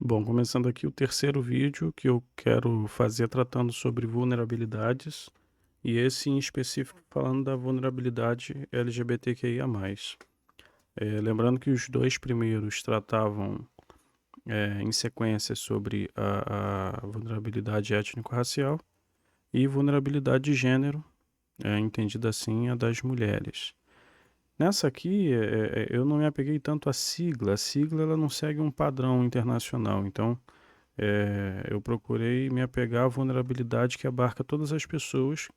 Bom, começando aqui o terceiro vídeo que eu quero fazer tratando sobre vulnerabilidades, e esse em específico falando da vulnerabilidade LGBTQIA+. Lembrando que os dois primeiros tratavam em sequência sobre a vulnerabilidade étnico-racial e vulnerabilidade de gênero, entendida assim, a das mulheres. Nessa aqui, eu não me apeguei tanto à sigla. A sigla ela não segue um padrão internacional, então eu procurei me apegar à vulnerabilidade que abarca todas as pessoas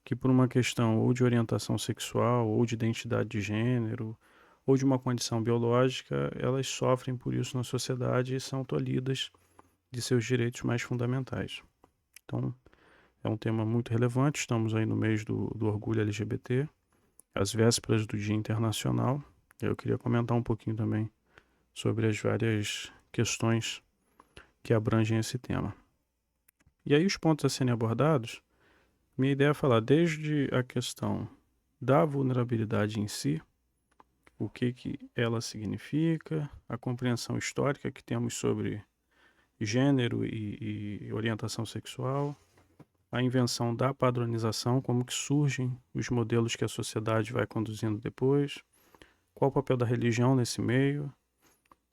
que, por uma questão ou de orientação sexual, ou de identidade de gênero, ou de uma condição biológica, elas sofrem por isso na sociedade e são tolhidas de seus direitos mais fundamentais. Então, é um tema muito relevante. Estamos aí no mês do orgulho LGBT, às vésperas do Dia Internacional. Eu queria comentar um pouquinho também sobre as várias questões que abrangem esse tema. E aí os pontos a serem abordados, minha ideia é falar desde a questão da vulnerabilidade em si, o que ela significa, a compreensão histórica que temos sobre gênero e orientação sexual, a invenção da padronização, como que surgem os modelos que a sociedade vai conduzindo depois, qual o papel da religião nesse meio,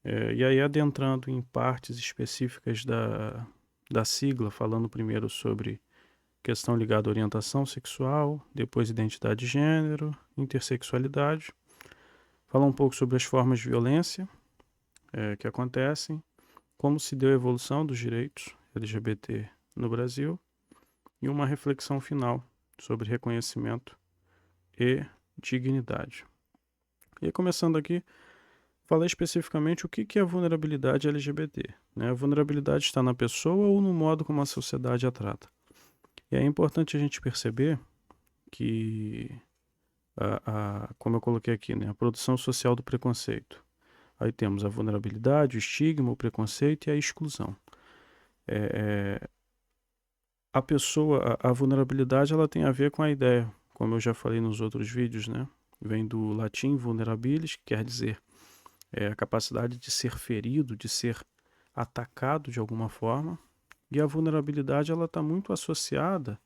e aí adentrando em partes específicas da sigla, falando primeiro sobre questão ligada à orientação sexual, depois identidade de gênero, intersexualidade. Falar um pouco sobre as formas de violência que acontecem, como se deu a evolução dos direitos LGBT no Brasil e uma reflexão final sobre reconhecimento e dignidade. E começando aqui, falar especificamente o que é a vulnerabilidade LGBT. Né? A vulnerabilidade está na pessoa ou no modo como a sociedade a trata. E é importante a gente perceber que, como eu coloquei aqui, né, a produção social do preconceito. Aí temos a vulnerabilidade, o estigma, o preconceito e a exclusão. A pessoa, a vulnerabilidade, ela tem a ver com a ideia, como eu já falei nos outros vídeos, né? Vem do latim vulnerabilis, que quer dizer a capacidade de ser ferido, de ser atacado de alguma forma. E a vulnerabilidade ela está muito associada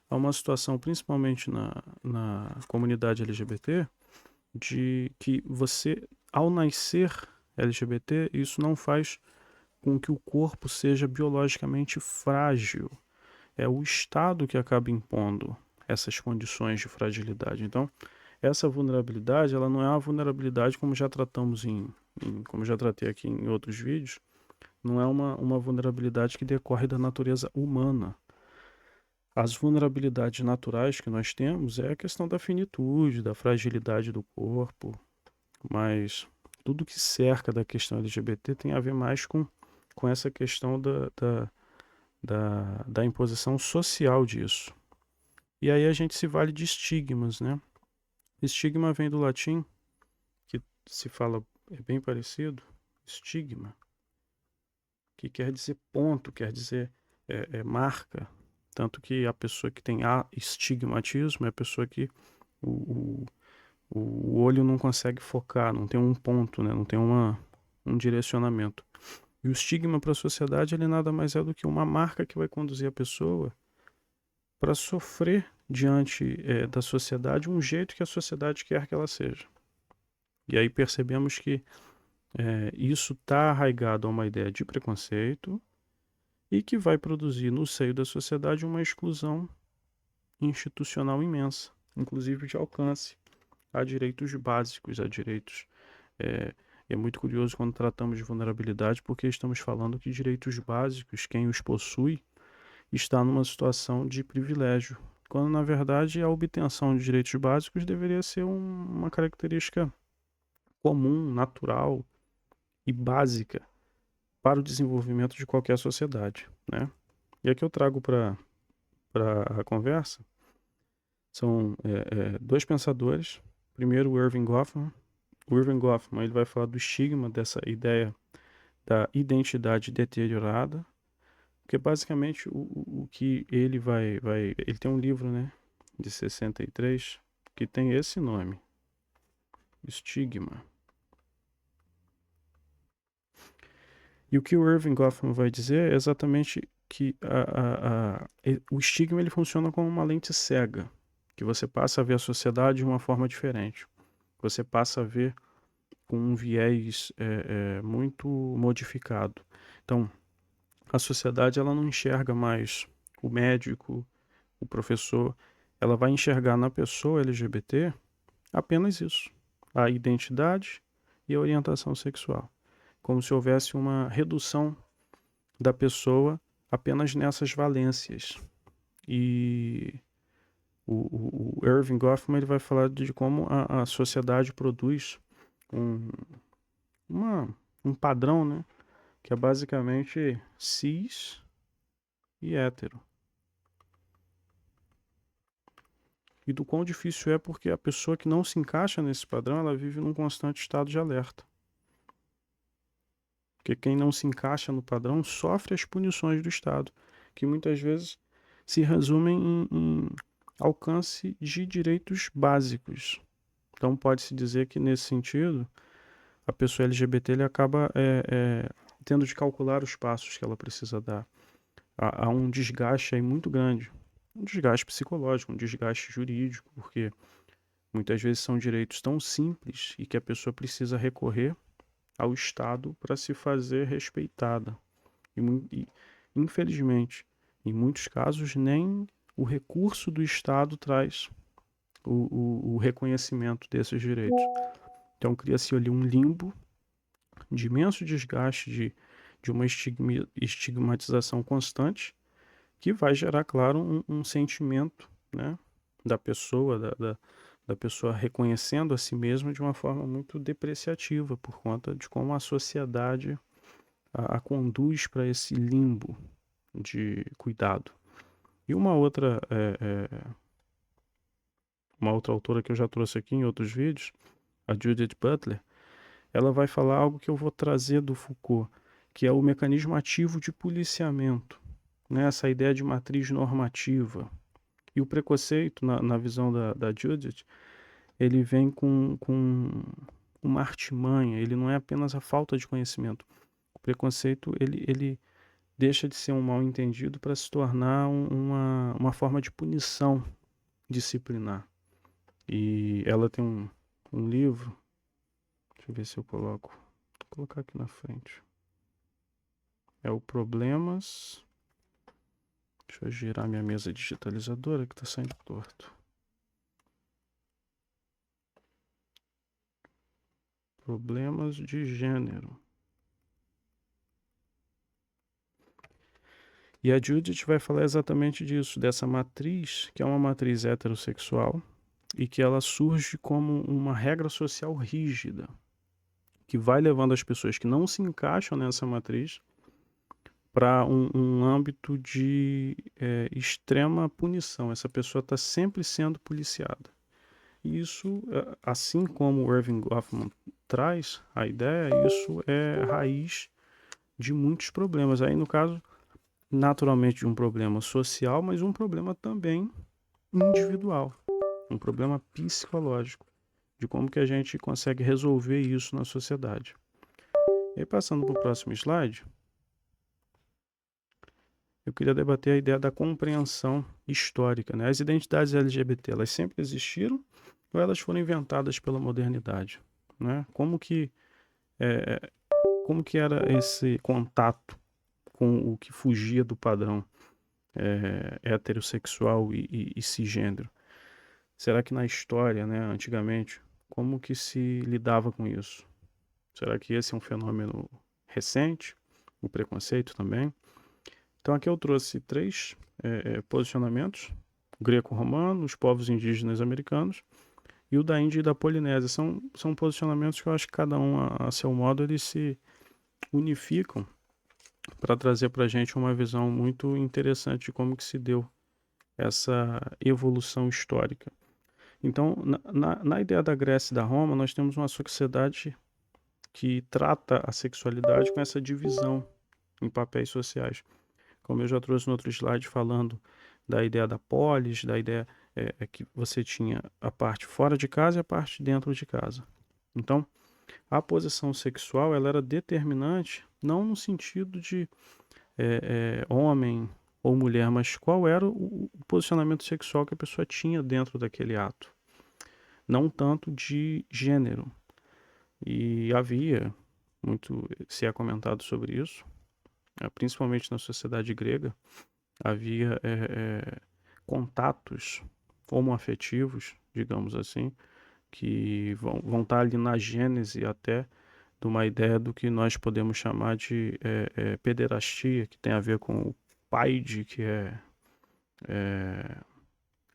a uma situação, principalmente na comunidade LGBT, de que você, ao nascer LGBT, isso não faz com que o corpo seja biologicamente frágil. É o Estado que acaba impondo essas condições de fragilidade. Então, essa vulnerabilidade, ela não é uma vulnerabilidade como já tratamos como já tratei aqui em outros vídeos, não é uma vulnerabilidade que decorre da natureza humana. As vulnerabilidades naturais que nós temos é a questão da finitude, da fragilidade do corpo, mas tudo que cerca da questão LGBT tem a ver mais com essa questão da imposição social disso. E aí a gente se vale de estigmas, né? Estigma vem do latim, que se fala, é bem parecido, estigma, que quer dizer ponto, quer dizer marca. Tanto que a pessoa que tem astigmatismo é a pessoa que o, o olho não consegue focar, não tem um ponto, né? Não tem um direcionamento. E o estigma para a sociedade ele nada mais é do que uma marca que vai conduzir a pessoa para sofrer diante da sociedade um jeito que a sociedade quer que ela seja. E aí percebemos que isso está arraigado a uma ideia de preconceito e que vai produzir no seio da sociedade uma exclusão institucional imensa, inclusive de alcance a direitos básicos, a direitos. É, é muito curioso quando tratamos de vulnerabilidade, porque estamos falando que direitos básicos, quem os possui, está numa situação de privilégio, quando na verdade a obtenção de direitos básicos deveria ser uma característica comum, natural e básica para o desenvolvimento de qualquer sociedade, né? E aqui eu trago para a conversa são dois pensadores. Primeiro, o Irving Goffman. O Irving Goffman ele vai falar do estigma dessa ideia da identidade deteriorada, porque basicamente o que ele ele tem um livro, né, de 63 que tem esse nome, estigma. E o que o Irving Goffman vai dizer é exatamente que o estigma ele funciona como uma lente cega, que você passa a ver a sociedade de uma forma diferente. Você passa a ver com um viés muito modificado. Então, a sociedade ela não enxerga mais o médico, o professor, ela vai enxergar na pessoa LGBT apenas isso, a identidade e a orientação sexual, como se houvesse uma redução da pessoa apenas nessas valências. E o Irving Goffman ele vai falar de como a sociedade produz um, uma, um padrão, né, que é basicamente cis e hétero. E do quão difícil é porque a pessoa que não se encaixa nesse padrão, ela vive num constante estado de alerta. Porque quem não se encaixa no padrão sofre as punições do Estado, que muitas vezes se resumem em alcance de direitos básicos. Então pode-se dizer que nesse sentido, a pessoa LGBT ele acaba tendo de calcular os passos que ela precisa dar. Há um desgaste aí muito grande, um desgaste psicológico, um desgaste jurídico, porque muitas vezes são direitos tão simples e que a pessoa precisa recorrer ao Estado para se fazer respeitada. E, infelizmente, em muitos casos, nem o recurso do Estado traz o reconhecimento desses direitos. Então, cria-se ali um limbo de imenso desgaste, de uma estigmatização constante, que vai gerar, claro, um sentimento, né, da pessoa, da pessoa reconhecendo a si mesma de uma forma muito depreciativa, por conta de como a sociedade a conduz para esse limbo de cuidado. E uma outra autora que eu já trouxe aqui em outros vídeos, a Judith Butler, ela vai falar algo que eu vou trazer do Foucault, que é o mecanismo ativo de policiamento, né? Essa ideia de matriz normativa. E o preconceito, na visão da Judith, ele vem com uma artimanha, ele não é apenas a falta de conhecimento. O preconceito, ele deixa de ser um mal entendido para se tornar uma forma de punição disciplinar. E ela tem um livro, deixa eu ver se eu coloco, vou colocar aqui na frente. É o Problemas. Deixa eu girar minha mesa digitalizadora que está saindo torto. Problemas de gênero. E a Judith vai falar exatamente disso, dessa matriz, que é uma matriz heterossexual, e que ela surge como uma regra social rígida, que vai levando as pessoas que não se encaixam nessa matriz para um âmbito de extrema punição. Essa pessoa está sempre sendo policiada. E isso, assim como o Irving Goffman traz a ideia, isso é raiz de muitos problemas. Aí, no caso, naturalmente de um problema social, mas um problema também individual, um problema psicológico, de como que a gente consegue resolver isso na sociedade. E aí, passando para o próximo slide, eu queria debater a ideia da compreensão histórica, né? As identidades LGBT, elas sempre existiram ou elas foram inventadas pela modernidade, né? Como que era esse contato com o que fugia do padrão heterossexual e cisgênero? Será que na história, né, antigamente, como que se lidava com isso? Será que esse é um fenômeno recente? O preconceito também? Então aqui eu trouxe três posicionamentos: o greco-romano, os povos indígenas americanos e o da Índia e da Polinésia. São posicionamentos que eu acho que cada um, a seu modo, eles se unificam para trazer para a gente uma visão muito interessante de como que se deu essa evolução histórica. Então, na ideia da Grécia e da Roma, nós temos uma sociedade que trata a sexualidade com essa divisão em papéis sociais. Como eu já trouxe no outro slide falando da ideia da polis, da ideia que você tinha a parte fora de casa e a parte dentro de casa. Então, A posição sexual ela era determinante, não no sentido de homem ou mulher, mas qual era o posicionamento sexual que a pessoa tinha dentro daquele ato, não tanto de gênero. E havia muito se é comentado sobre isso, principalmente na sociedade grega, havia contatos homoafetivos, digamos assim, que vão estar ali na gênese até de uma ideia do que nós podemos chamar de pederastia, que tem a ver com o pai de que é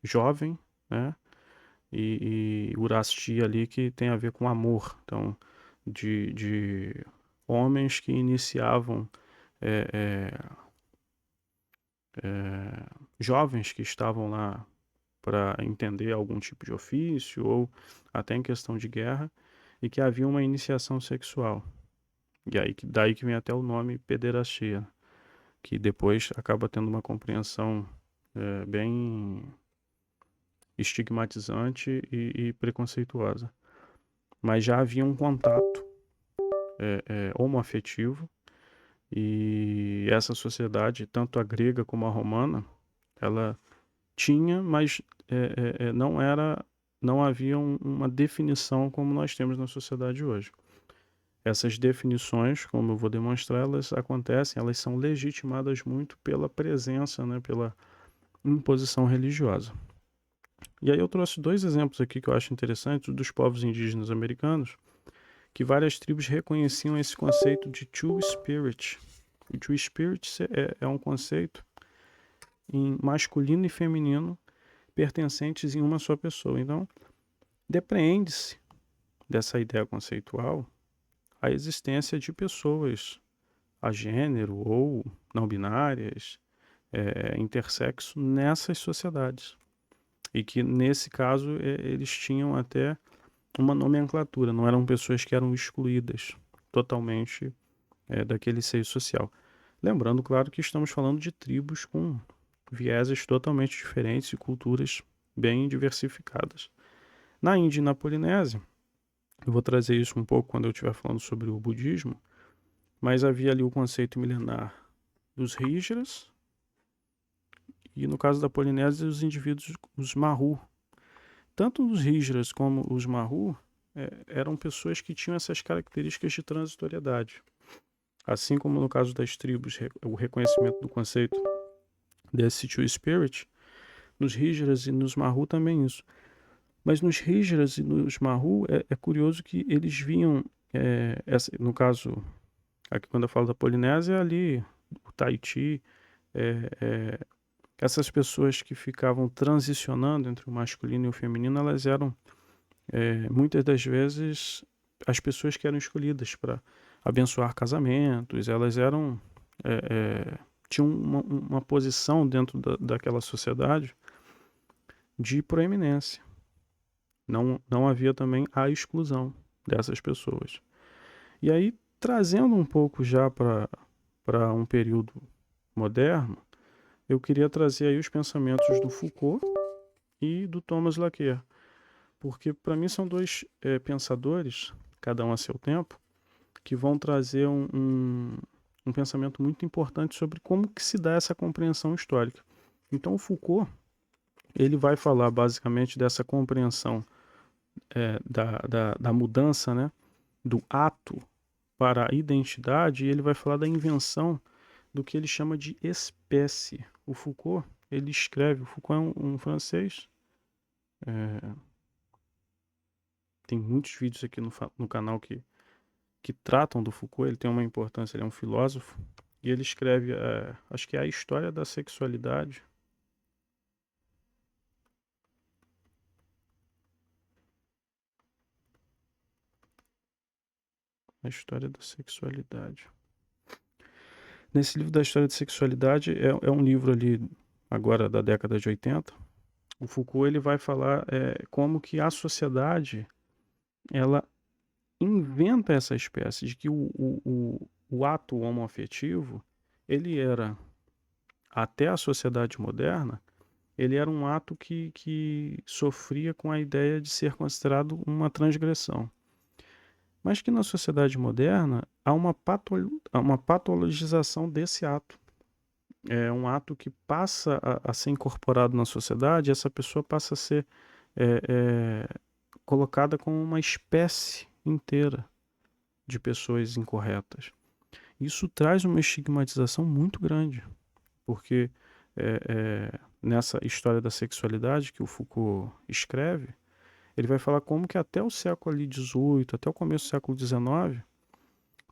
jovem, né? E urastia ali que tem a ver com amor. Então, de homens que iniciavam é, é, jovens que estavam lá para entender algum tipo de ofício ou até em questão de guerra e que havia uma iniciação sexual. E aí daí que vem até o nome pederastia, que depois acaba tendo uma compreensão bem estigmatizante e preconceituosa. Mas já havia um contato homoafetivo e essa sociedade, tanto a grega como a romana, ela tinha, mas não havia uma definição como nós temos na sociedade hoje. Essas definições, como eu vou demonstrar, elas acontecem, elas são legitimadas muito pela presença, né, pela imposição religiosa. E aí eu trouxe dois exemplos aqui que eu acho interessantes dos povos indígenas americanos, que várias tribos reconheciam esse conceito de Two Spirit. O Two Spirit é um conceito em masculino e feminino pertencentes em uma só pessoa. Então, depreende-se dessa ideia conceitual a existência de pessoas a gênero ou não binárias, intersexo nessas sociedades. E que, nesse caso, eles tinham até uma nomenclatura, não eram pessoas que eram excluídas totalmente daquele seio social. Lembrando, claro, que estamos falando de tribos com vieses totalmente diferentes e culturas bem diversificadas. Na Índia e na Polinésia, eu vou trazer isso um pouco quando eu estiver falando sobre o budismo, mas havia ali o conceito milenar dos Rígiras e, no caso da Polinésia, os indivíduos, os Mahu. Tanto os Rígiras como os Mahu eram pessoas que tinham essas características de transitoriedade. Assim como no caso das tribos, o reconhecimento do conceito desse Two Spirit, nos Rígiras e nos Mahu também isso. Mas nos Rígiras e nos Mahu é curioso que eles viam, no caso, aqui quando eu falo da Polinésia, ali o Tahiti, essas pessoas que ficavam transicionando entre o masculino e o feminino, elas eram muitas das vezes as pessoas que eram escolhidas para abençoar casamentos, elas eram tinham uma posição dentro daquela sociedade de proeminência. Não havia também a exclusão dessas pessoas. E aí, trazendo um pouco já para um período moderno, eu queria trazer aí os pensamentos do Foucault e do Thomas Laqueur, porque para mim são dois pensadores, cada um a seu tempo, que vão trazer um pensamento muito importante sobre como que se dá essa compreensão histórica. Então o Foucault, ele vai falar basicamente dessa compreensão da mudança, né, do ato para a identidade, e ele vai falar da invenção do que ele chama de espécie. O Foucault, o Foucault é um francês, tem muitos vídeos aqui no canal que tratam do Foucault, ele tem uma importância, ele é um filósofo, e ele escreve, acho que é a história da sexualidade. A história da sexualidade. Nesse livro da história da sexualidade, é um livro ali, agora da década de 80, o Foucault ele vai falar como que a sociedade ela inventa essa espécie de que o ato homoafetivo ele era, até a sociedade moderna, ele era um ato que sofria com a ideia de ser considerado uma transgressão. mas que na sociedade moderna há uma patologização desse ato. É um ato que passa a ser incorporado na sociedade, essa pessoa passa a ser é, é, colocada como uma espécie inteira de pessoas incorretas. Isso traz uma estigmatização muito grande, porque nessa história da sexualidade que o Foucault escreve, ele vai falar como que até o século XVIII, até o começo do século XIX,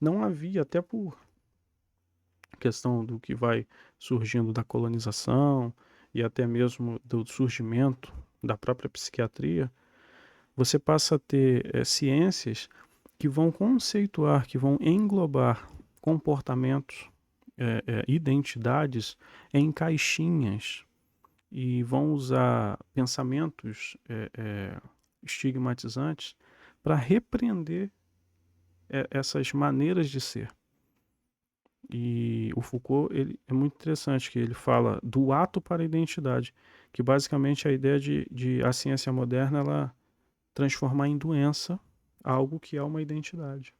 não havia, até por questão do que vai surgindo da colonização e até mesmo do surgimento da própria psiquiatria, você passa a ter ciências que vão conceituar, que vão englobar comportamentos, identidades em caixinhas e vão usar pensamentos estigmatizantes para repreender essas maneiras de ser. E o Foucault ele é muito interessante, que ele fala do ato para a identidade, que basicamente é a ideia de a ciência moderna ela transformar em doença algo que é uma identidade.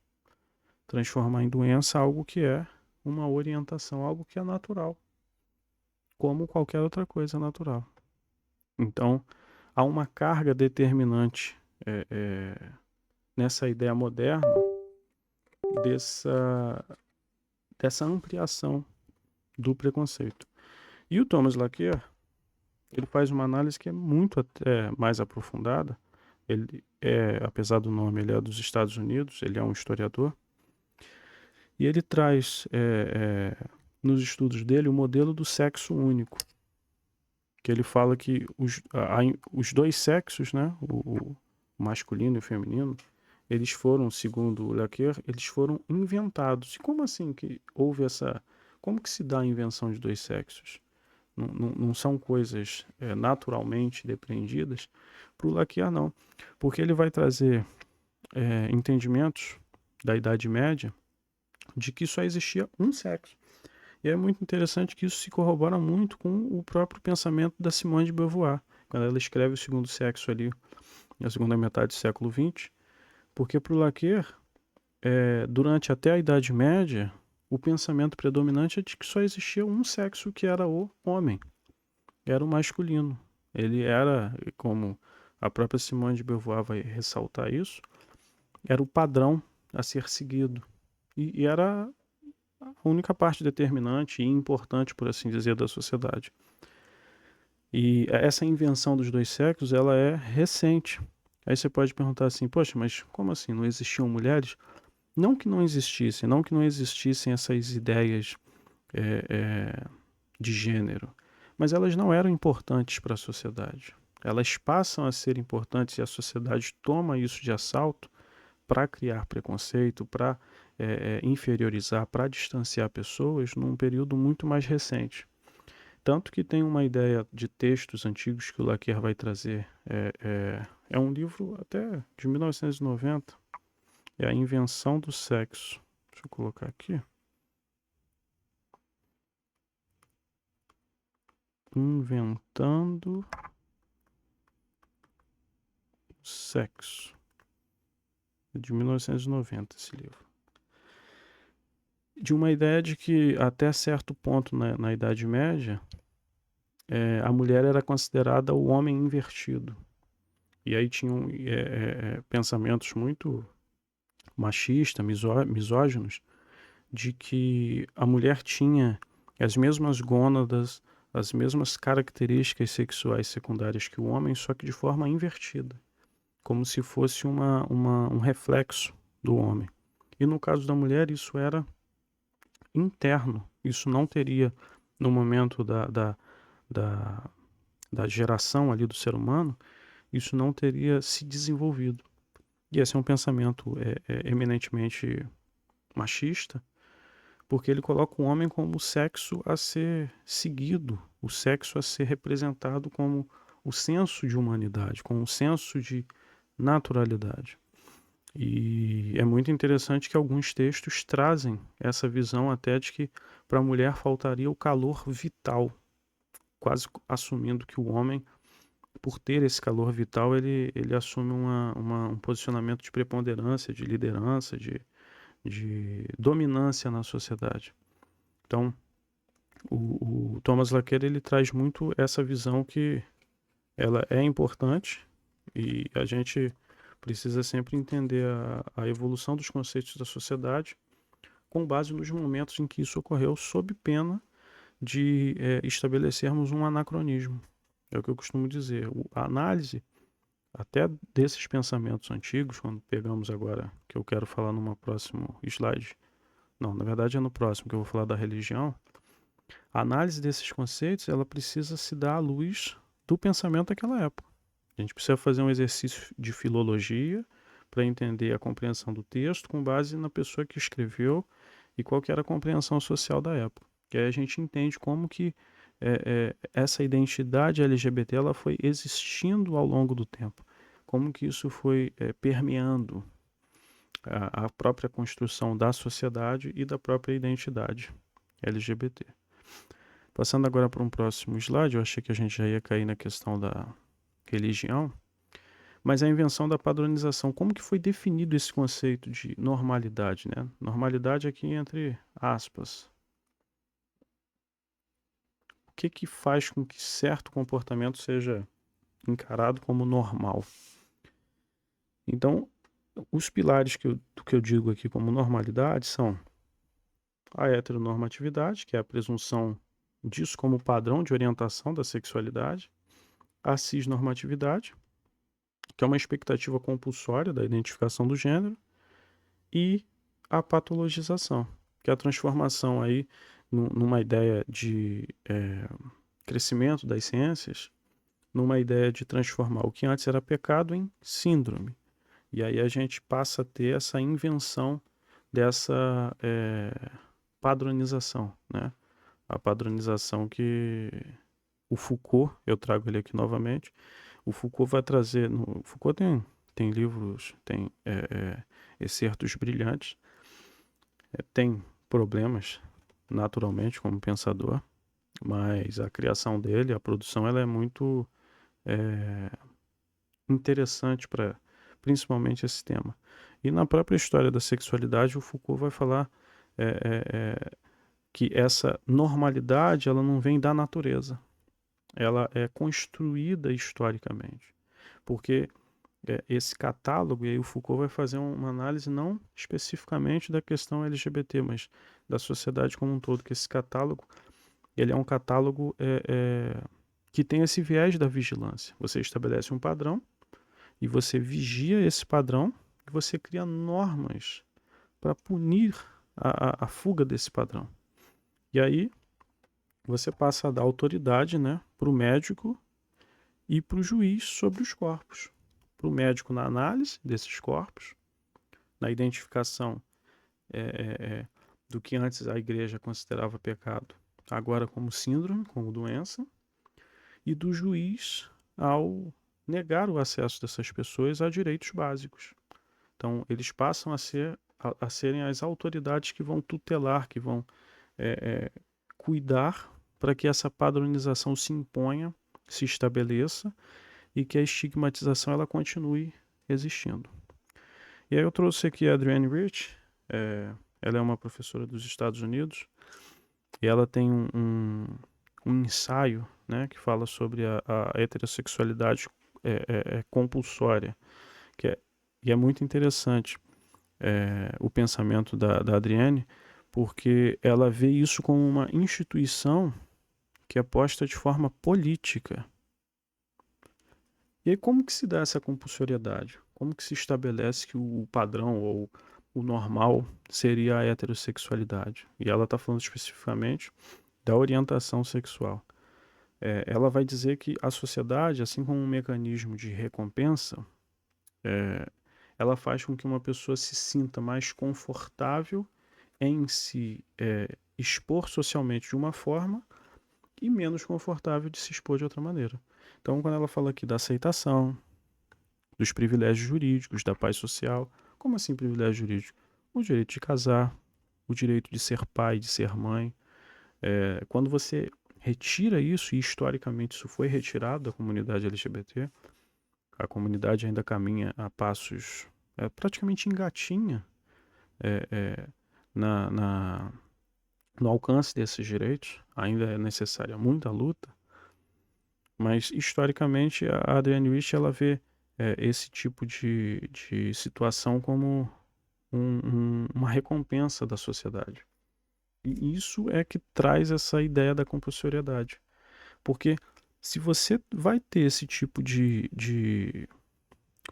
Transformar em doença algo que é uma orientação, algo que é natural, como qualquer outra coisa natural. Então, há uma carga determinante nessa ideia moderna dessa ampliação do preconceito. E o Thomas Laqueur, ele faz uma análise que é muito até mais aprofundada. Ele apesar do nome, ele é dos Estados Unidos, ele é um historiador, e ele traz nos estudos dele o modelo do sexo único, que ele fala que os dois sexos, né, o masculino e o feminino, eles foram, segundo o Laqueur, eles foram inventados. E como assim que houve como que se dá a invenção de dois sexos? Não são coisas naturalmente depreendidas? Para o Laqueur, não. Porque ele vai trazer entendimentos da Idade Média de que só existia um sexo. E é muito interessante que isso se corrobora muito com o próprio pensamento da Simone de Beauvoir, quando ela escreve O Segundo Sexo ali, na segunda metade do século XX, porque para o Laqueur, durante até a Idade Média, o pensamento predominante é de que só existia um sexo, que era o homem, era o masculino. Ele era, como a própria Simone de Beauvoir vai ressaltar isso, era o padrão a ser seguido. E era a única parte determinante e importante, por assim dizer, da sociedade. E essa invenção dos dois sexos, ela é recente. Aí você pode perguntar assim, poxa, mas como assim, não existiam mulheres? Não que não existissem essas ideias de gênero, mas elas não eram importantes para a sociedade. Elas passam a ser importantes e a sociedade toma isso de assalto para criar preconceito, para inferiorizar, para distanciar pessoas num período muito mais recente. Tanto que tem uma ideia de textos antigos que o Laqueur vai trazer. É um livro até de 1990. É A Invenção do Sexo. Deixa eu colocar aqui. Inventando o Sexo. É de 1990 esse livro. De uma ideia de que até certo ponto na Idade Média, a mulher era considerada o homem invertido. E aí tinham pensamentos muito machistas, misóginos, de que a mulher tinha as mesmas gônadas, as mesmas características sexuais secundárias que o homem, só que de forma invertida, como se fosse um reflexo do homem. E no caso da mulher, isso era interno, isso não teria, no momento da geração ali do ser humano, isso não teria se desenvolvido. E esse é um pensamento eminentemente machista, porque ele coloca o homem como o sexo a ser seguido, o sexo a ser representado como o senso de humanidade, como o senso de naturalidade. E é muito interessante que alguns textos trazem essa visão até de que para a mulher faltaria o calor vital, quase assumindo que o homem por ter esse calor vital, ele assume um posicionamento de preponderância, de liderança, de dominância na sociedade. Então, o Thomas Laqueur, ele traz muito essa visão que ela é importante e a gente precisa sempre entender a evolução dos conceitos da sociedade com base nos momentos em que isso ocorreu, sob pena de estabelecermos um anacronismo. É o que eu costumo dizer. A análise até desses pensamentos antigos, quando pegamos agora, que eu quero falar numa próximo slide, não, na verdade é no próximo que eu vou falar da religião, a análise desses conceitos, ela precisa se dar à luz do pensamento daquela época. A gente precisa fazer um exercício de filologia para entender a compreensão do texto com base na pessoa que escreveu e qual que era a compreensão social da época. Que aí a gente entende como que essa identidade LGBT ela foi existindo ao longo do tempo. Como que isso foi permeando a própria construção da sociedade e da própria identidade LGBT. Passando agora para um próximo slide, eu achei que a gente já ia cair na questão da religião, mas a invenção da padronização, como que foi definido esse conceito de normalidade, né? Normalidade aqui entre aspas. O que faz com que certo comportamento seja encarado como normal? Então, os pilares do que eu digo aqui como normalidade são a heteronormatividade, que é a presunção disso como padrão de orientação da sexualidade, a cisnormatividade, que é uma expectativa compulsória da identificação do gênero, e a patologização, que é a transformação aí numa ideia de crescimento das ciências, numa ideia de transformar o que antes era pecado em síndrome. E aí a gente passa a ter essa invenção dessa padronização, né? A padronização que o Foucault, eu trago ele aqui novamente, o Foucault vai trazer, o Foucault tem livros, tem excertos brilhantes, tem problemas naturalmente como pensador, mas a criação dele, a produção, ela é muito interessante para principalmente esse tema. E na própria história da sexualidade, o Foucault vai falar que essa normalidade ela não vem da natureza, ela é construída historicamente, porque esse catálogo, e aí o Foucault vai fazer uma análise não especificamente da questão LGBT, mas da sociedade como um todo, que esse catálogo ele é um catálogo que tem esse viés da vigilância. Você estabelece um padrão e você vigia esse padrão e você cria normas para punir a fuga desse padrão. E aí você passa a dar autoridade, né, para o médico e para o juiz sobre os corpos. Para o médico na análise desses corpos, na identificação do que antes a igreja considerava pecado, agora como síndrome, como doença, e do juiz ao negar o acesso dessas pessoas a direitos básicos. Então, eles passam a serem as autoridades que vão tutelar, que vão cuidar para que essa padronização se imponha, se estabeleça e que a estigmatização ela continue existindo. E aí eu trouxe aqui a Adrienne Rich, ela é uma professora dos Estados Unidos e ela tem um ensaio, né, que fala sobre a heterossexualidade compulsória, e é muito interessante o pensamento da Adrienne, porque ela vê isso como uma instituição que é posta de forma política. E aí como que se dá essa compulsoriedade? Como que se estabelece que o padrão ou o normal seria a heterossexualidade? E ela está falando especificamente da orientação sexual. Ela vai dizer que a sociedade, assim como um mecanismo de recompensa, ela faz com que uma pessoa se sinta mais confortável em se expor socialmente de uma forma e menos confortável de se expor de outra maneira. Então, quando ela fala aqui da aceitação, dos privilégios jurídicos, da paz social, como assim privilégio jurídico? O direito de casar, o direito de ser pai, de ser mãe. Quando você retira isso, e historicamente isso foi retirado da comunidade LGBT, a comunidade ainda caminha a passos, praticamente engatinha é, é, na, na, no alcance desses direitos, ainda é necessária muita luta, mas historicamente a Adrienne Rich ela vê esse tipo de situação como uma recompensa da sociedade. E isso é que traz essa ideia da compulsoriedade. Porque se você vai ter esse tipo de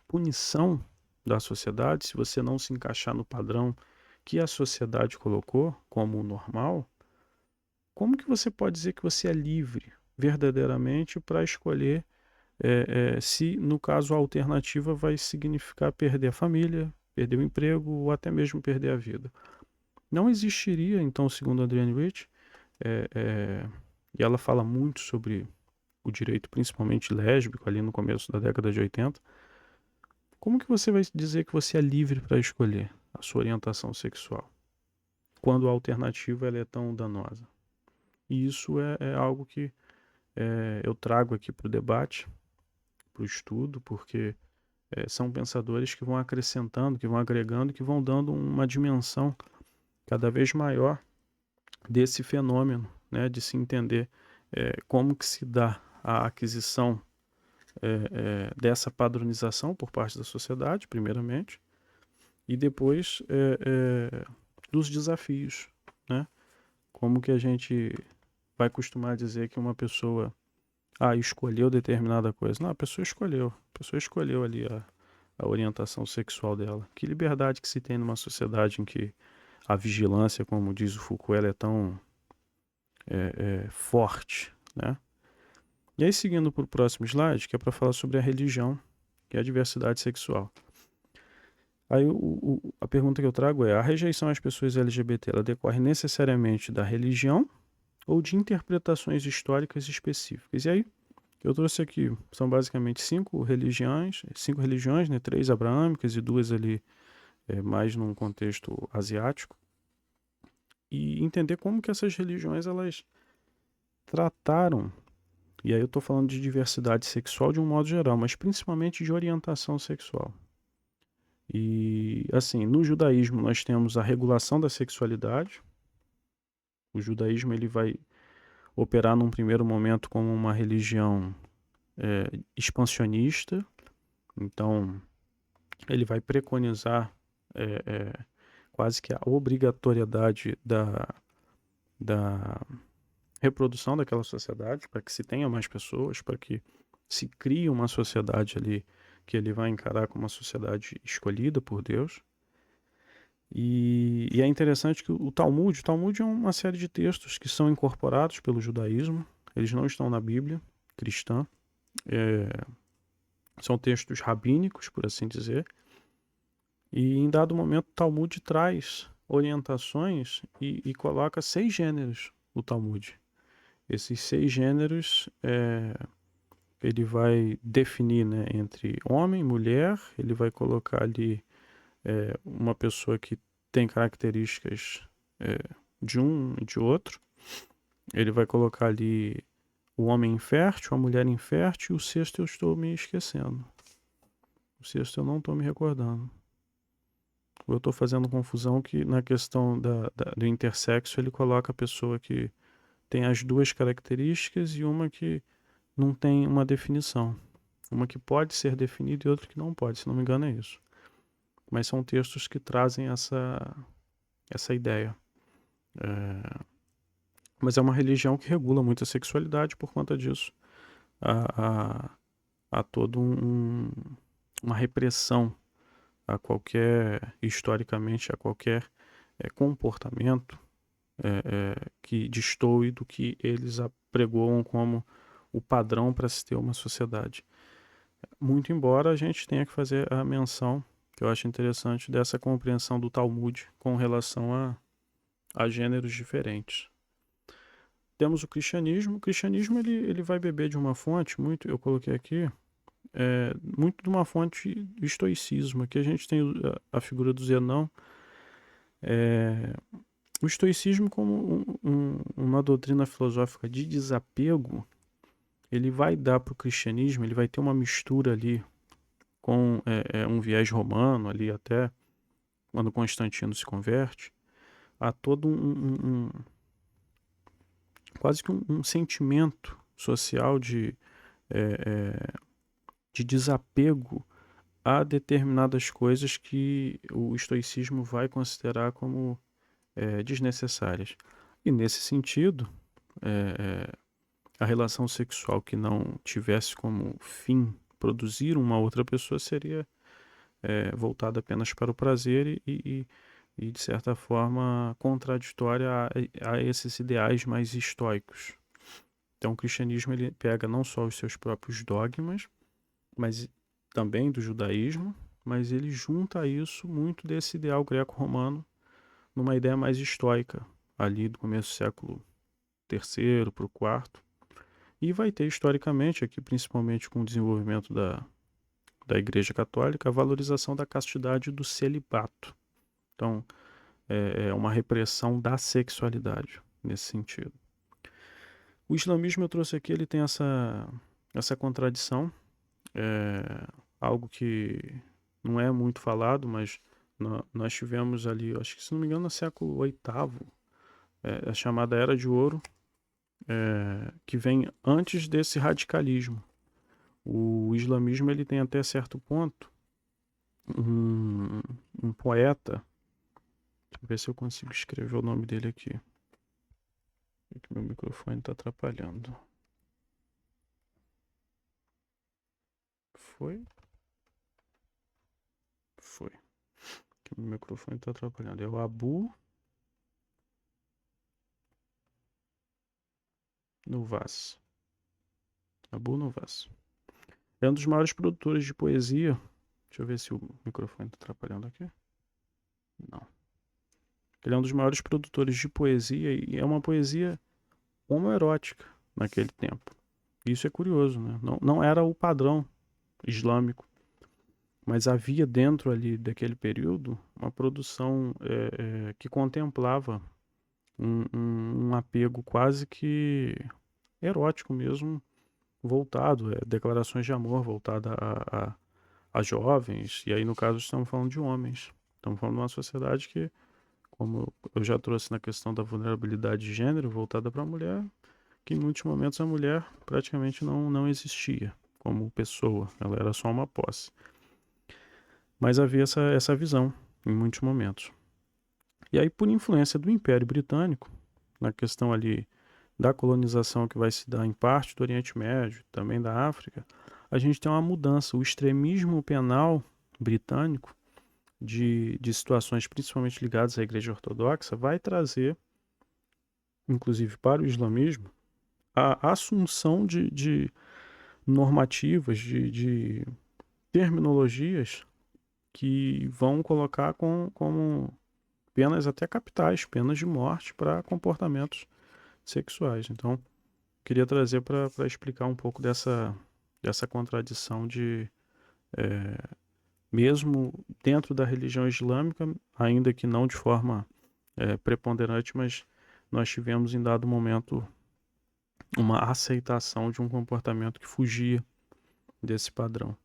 punição da sociedade, se você não se encaixar no padrão que a sociedade colocou como o normal, como que você pode dizer que você é livre verdadeiramente para escolher se, no caso, a alternativa vai significar perder a família, perder o emprego ou até mesmo perder a vida? Não existiria, então, segundo Adrienne Rich, e ela fala muito sobre o direito, principalmente lésbico, ali no começo da década de 80, como que você vai dizer que você é livre para escolher a sua orientação sexual, quando a alternativa ela é tão danosa? E isso é algo que eu trago aqui para o debate, para o estudo, porque são pensadores que vão acrescentando, que vão agregando, que vão dando uma dimensão cada vez maior desse fenômeno, né, de se entender como que se dá a aquisição dessa padronização por parte da sociedade, primeiramente, e depois dos desafios, né? Como que a gente vai costumar dizer que uma pessoa escolheu determinada coisa? Não, a pessoa escolheu ali a orientação sexual dela. Que liberdade que se tem numa sociedade em que a vigilância, como diz o Foucault, ela é tão forte, né? E aí, seguindo para o próximo slide, que é para falar sobre a religião e a diversidade sexual. Aí a pergunta que eu trago é: a rejeição às pessoas LGBT ela decorre necessariamente da religião ou de interpretações históricas específicas? E aí, eu trouxe aqui, são basicamente cinco religiões, né, 3 abraâmicas e 2 ali mais num contexto asiático, e entender como que essas religiões elas trataram, e aí eu estou falando de diversidade sexual de um modo geral, mas principalmente de orientação sexual. E assim, no judaísmo nós temos a regulação da sexualidade. O judaísmo ele vai operar num primeiro momento como uma religião expansionista, então ele vai preconizar quase que a obrigatoriedade da reprodução daquela sociedade, para que se tenha mais pessoas, para que se crie uma sociedade ali que ele vai encarar como uma sociedade escolhida por Deus. E é interessante que o Talmud é uma série de textos que são incorporados pelo judaísmo, eles não estão na Bíblia cristã, são textos rabínicos, por assim dizer, e em dado momento o Talmud traz orientações e coloca 6 gêneros, o Talmud. Esses 6 gêneros ele vai definir, né, entre homem, mulher, ele vai colocar ali uma pessoa que tem características de um e de outro, ele vai colocar ali o homem infértil, a mulher infértil, e o sexto eu estou me esquecendo. O sexto eu não estou me recordando. Eu estou fazendo confusão que na questão do intersexo ele coloca a pessoa que tem as duas características e uma que não tem uma definição. Uma que pode ser definida e outra que não pode, se não me engano é isso. Mas são textos que trazem essa ideia. Mas é uma religião que regula muito a sexualidade por conta disso. Há toda uma repressão historicamente, a qualquer comportamento que destoe do que eles apregoam como o padrão para se ter uma sociedade. Muito embora a gente tenha que fazer a menção, que eu acho interessante, dessa compreensão do Talmud com relação a gêneros diferentes. Temos o cristianismo. O cristianismo ele vai beber de uma fonte, eu coloquei aqui, muito de uma fonte do estoicismo. Aqui a gente tem a figura do Zenão, O estoicismo, como uma doutrina filosófica de desapego, ele vai dar para o cristianismo, ele vai ter uma mistura ali com um viés romano, ali até quando Constantino se converte, há todo quase que um sentimento social de desapego a determinadas coisas que o estoicismo vai considerar como desnecessárias. E nesse sentido, a relação sexual que não tivesse como fim produzir uma outra pessoa seria voltada apenas para o prazer e, de certa forma, contraditória a esses ideais mais estoicos. Então, o cristianismo ele pega não só os seus próprios dogmas, mas também do judaísmo, mas ele junta a isso muito desse ideal greco-romano numa ideia mais estoica, ali do começo do século III para o IV. E vai ter, historicamente, aqui principalmente com o desenvolvimento da Igreja Católica, a valorização da castidade e do celibato. Então, é uma repressão da sexualidade, nesse sentido. O islamismo eu trouxe aqui, ele tem essa contradição, algo que não é muito falado, mas nós tivemos ali, acho que se não me engano, no século VIII, a chamada Era de Ouro, que vem antes desse radicalismo. O islamismo ele tem até certo ponto um poeta, deixa eu ver se eu consigo escrever o nome dele aqui, que meu microfone está atrapalhando. Foi? Que meu microfone está atrapalhando. É o Abu Nuwas. Abu Nuwas. É um dos maiores produtores de poesia. Deixa eu ver se o microfone está atrapalhando aqui. Não. Ele é um dos maiores produtores de poesia e é uma poesia homoerótica naquele tempo. Isso é curioso, né? Não era o padrão islâmico, mas havia dentro ali daquele período uma produção que contemplava um apego quase que erótico mesmo, voltado, declarações de amor voltada a jovens, e aí no caso estamos falando de homens. Estamos falando de uma sociedade que, como eu já trouxe na questão da vulnerabilidade de gênero voltada para a mulher, que em muitos momentos a mulher praticamente não existia como pessoa, ela era só uma posse. Mas havia essa visão em muitos momentos. E aí, por influência do Império Britânico, na questão ali da colonização que vai se dar em parte do Oriente Médio, também da África, a gente tem uma mudança. O extremismo penal britânico de situações principalmente ligadas à Igreja Ortodoxa vai trazer, inclusive para o islamismo, a assunção de normativas, de terminologias que vão colocar como penas até capitais, penas de morte para comportamentos sexuais. Então, queria trazer para explicar um pouco dessa contradição de, mesmo dentro da religião islâmica, ainda que não de forma preponderante, mas nós tivemos em dado momento uma aceitação de um comportamento que fugia desse padrão.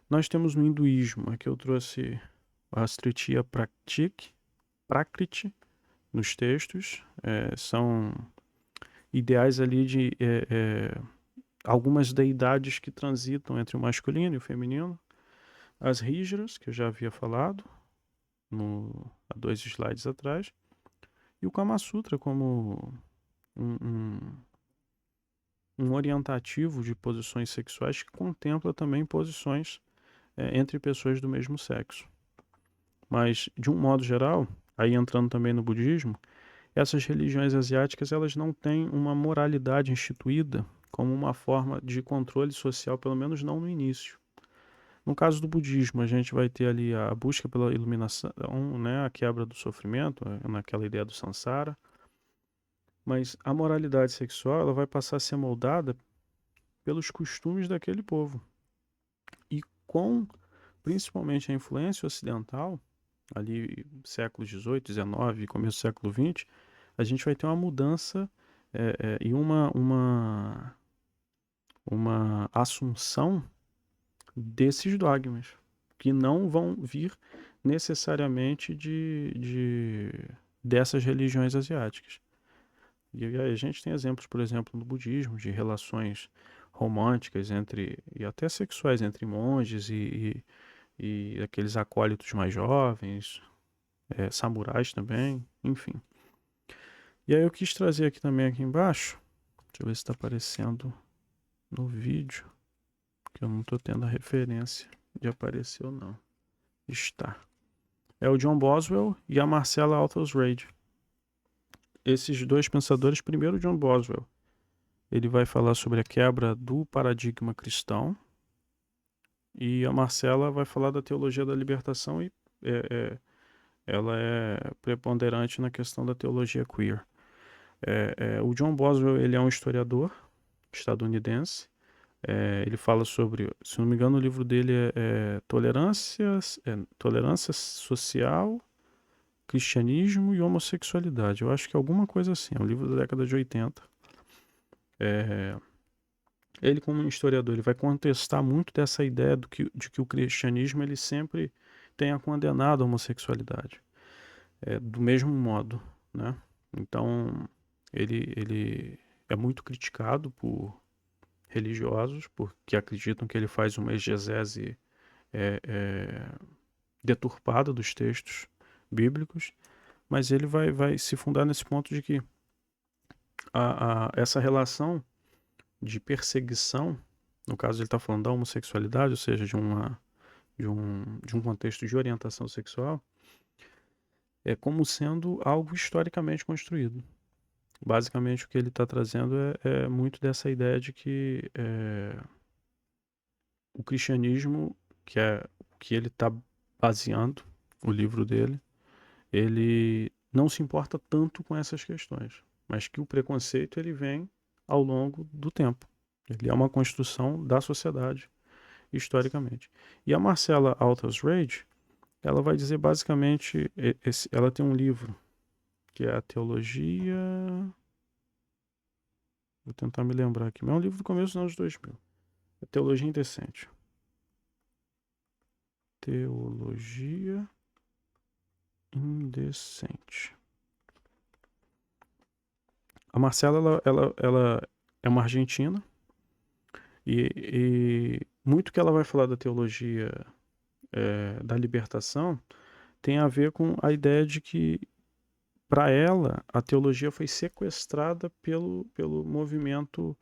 Nós temos no hinduísmo, aqui eu trouxe a Astritiya Prakriti nos textos, são ideais ali de algumas deidades que transitam entre o masculino e o feminino. As rígidas, que eu já havia falado há 2 slides atrás, e o Kama Sutra como um orientativo de posições sexuais que contempla também posições entre pessoas do mesmo sexo. Mas, de um modo geral, aí entrando também no budismo, essas religiões asiáticas elas não têm uma moralidade instituída como uma forma de controle social, pelo menos não no início. No caso do budismo, a gente vai ter ali a busca pela iluminação, né, a quebra do sofrimento, naquela ideia do samsara. Mas a moralidade sexual ela vai passar a ser moldada pelos costumes daquele povo. E com, principalmente, a influência ocidental, ali séculos XVIII, XIX e começo do século XX, a gente vai ter uma mudança e uma assunção desses dogmas, que não vão vir necessariamente dessas religiões asiáticas. E aí a gente tem exemplos, por exemplo, no budismo, de relações românticas e até sexuais entre monges e aqueles acólitos mais jovens, samurais também, enfim. E aí eu quis trazer aqui embaixo, deixa eu ver se está aparecendo no vídeo, que eu não estou tendo a referência de aparecer ou não. Está. É o John Boswell e a Marcella Althaus-Reid. Esses dois pensadores, primeiro John Boswell, ele vai falar sobre a quebra do paradigma cristão, e a Marcella vai falar da teologia da libertação e ela é preponderante na questão da teologia queer. O John Boswell, ele é um historiador estadunidense. Ele fala sobre, se não me engano, o livro dele é Tolerância Social, Cristianismo e Homossexualidade. Eu acho que é alguma coisa assim. É um livro da década de 80. Ele, como historiador, ele vai contestar muito dessa ideia de que o cristianismo ele sempre tenha condenado a homossexualidade. Do mesmo modo, né? Então, ele é muito criticado por religiosos, porque acreditam que ele faz uma exegese deturpada dos textos bíblicos, mas ele vai se fundar nesse ponto de que essa relação de perseguição, no caso ele está falando da homossexualidade, ou seja, de um contexto de orientação sexual, é como sendo algo historicamente construído. Basicamente o que ele está trazendo é muito dessa ideia de que o cristianismo, que é o que ele está baseando o livro dele, ele não se importa tanto com essas questões, mas que o preconceito ele vem ao longo do tempo. Ele é uma construção da sociedade, historicamente. E a Marcella Althaus-Reid, ela vai dizer basicamente, ela tem um livro que é a Teologia... Vou tentar me lembrar aqui, mas é um livro do começo dos anos 2000. A Teologia Indecente. Teologia Indecente. A Marcella, ela é uma argentina e muito que ela vai falar da teologia da libertação tem a ver com a ideia de que, para ela, a teologia foi sequestrada pelo movimento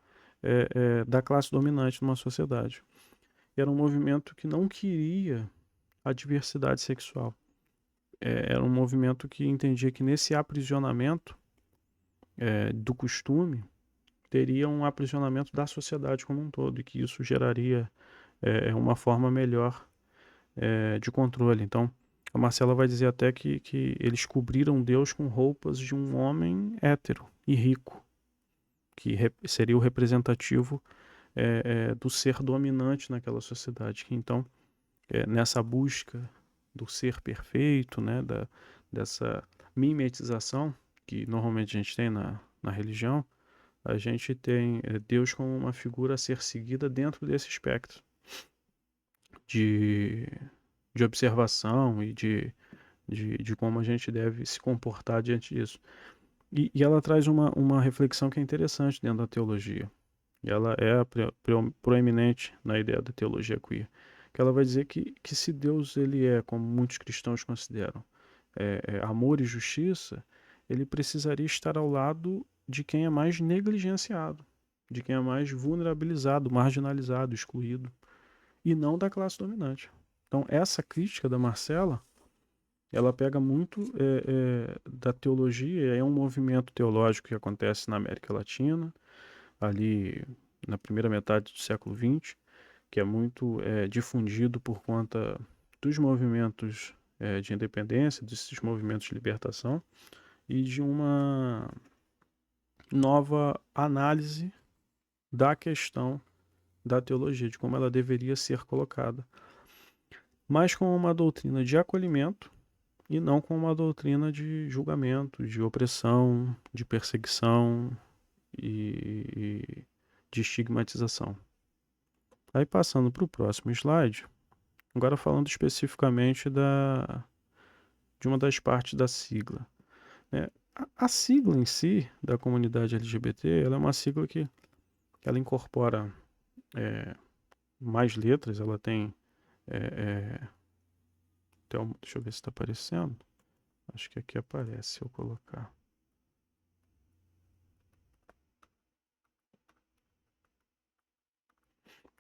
da classe dominante numa sociedade. Era um movimento que não queria a diversidade sexual. Era um movimento que entendia que nesse aprisionamento do costume teria um aprisionamento da sociedade como um todo e que isso geraria uma forma melhor de controle. Então, a Marcella vai dizer até que eles cobriram Deus com roupas de um homem hétero e rico, que seria o representativo do ser dominante naquela sociedade. Que, então, nessa busca do ser perfeito, né, dessa mimetização que normalmente a gente tem na religião, a gente tem Deus como uma figura a ser seguida dentro desse espectro de observação e de como a gente deve se comportar diante disso. E ela traz uma reflexão que é interessante dentro da teologia. E ela é proeminente na ideia da teologia queer. Que ela vai dizer que se Deus ele como muitos cristãos consideram, amor e justiça, ele precisaria estar ao lado de quem é mais negligenciado, de quem é mais vulnerabilizado, marginalizado, excluído, e não da classe dominante. Então, essa crítica da Marcella, ela pega muito da teologia, é um movimento teológico que acontece na América Latina, ali na primeira metade do século XX, que é muito difundido por conta dos movimentos de independência, desses movimentos de libertação, e de uma nova análise da questão da teologia, de como ela deveria ser colocada, mas com uma doutrina de acolhimento e não com uma doutrina de julgamento, de opressão, de perseguição e de estigmatização. Aí passando para o próximo slide, agora falando especificamente de uma das partes da sigla. Né? A sigla em si, da comunidade LGBT, ela é uma sigla que ela incorpora mais letras, ela tem... deixa eu ver se está aparecendo. Acho que aqui aparece se eu colocar.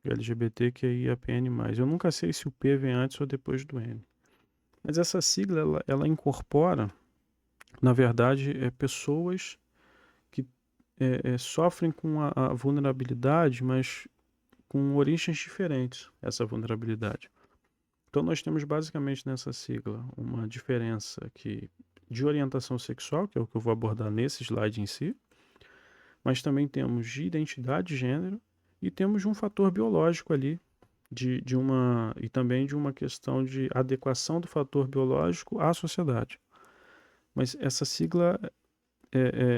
LGBTQIAPN+. Eu nunca sei se o P vem antes ou depois do N. Mas essa sigla, ela incorpora, na verdade, pessoas que sofrem com a vulnerabilidade, mas com origens diferentes, essa vulnerabilidade. Então nós temos basicamente nessa sigla uma diferença de orientação sexual, que é o que eu vou abordar nesse slide em si, mas também temos de identidade de gênero e temos de um fator biológico ali, e também de uma questão de adequação do fator biológico à sociedade. Mas essa sigla,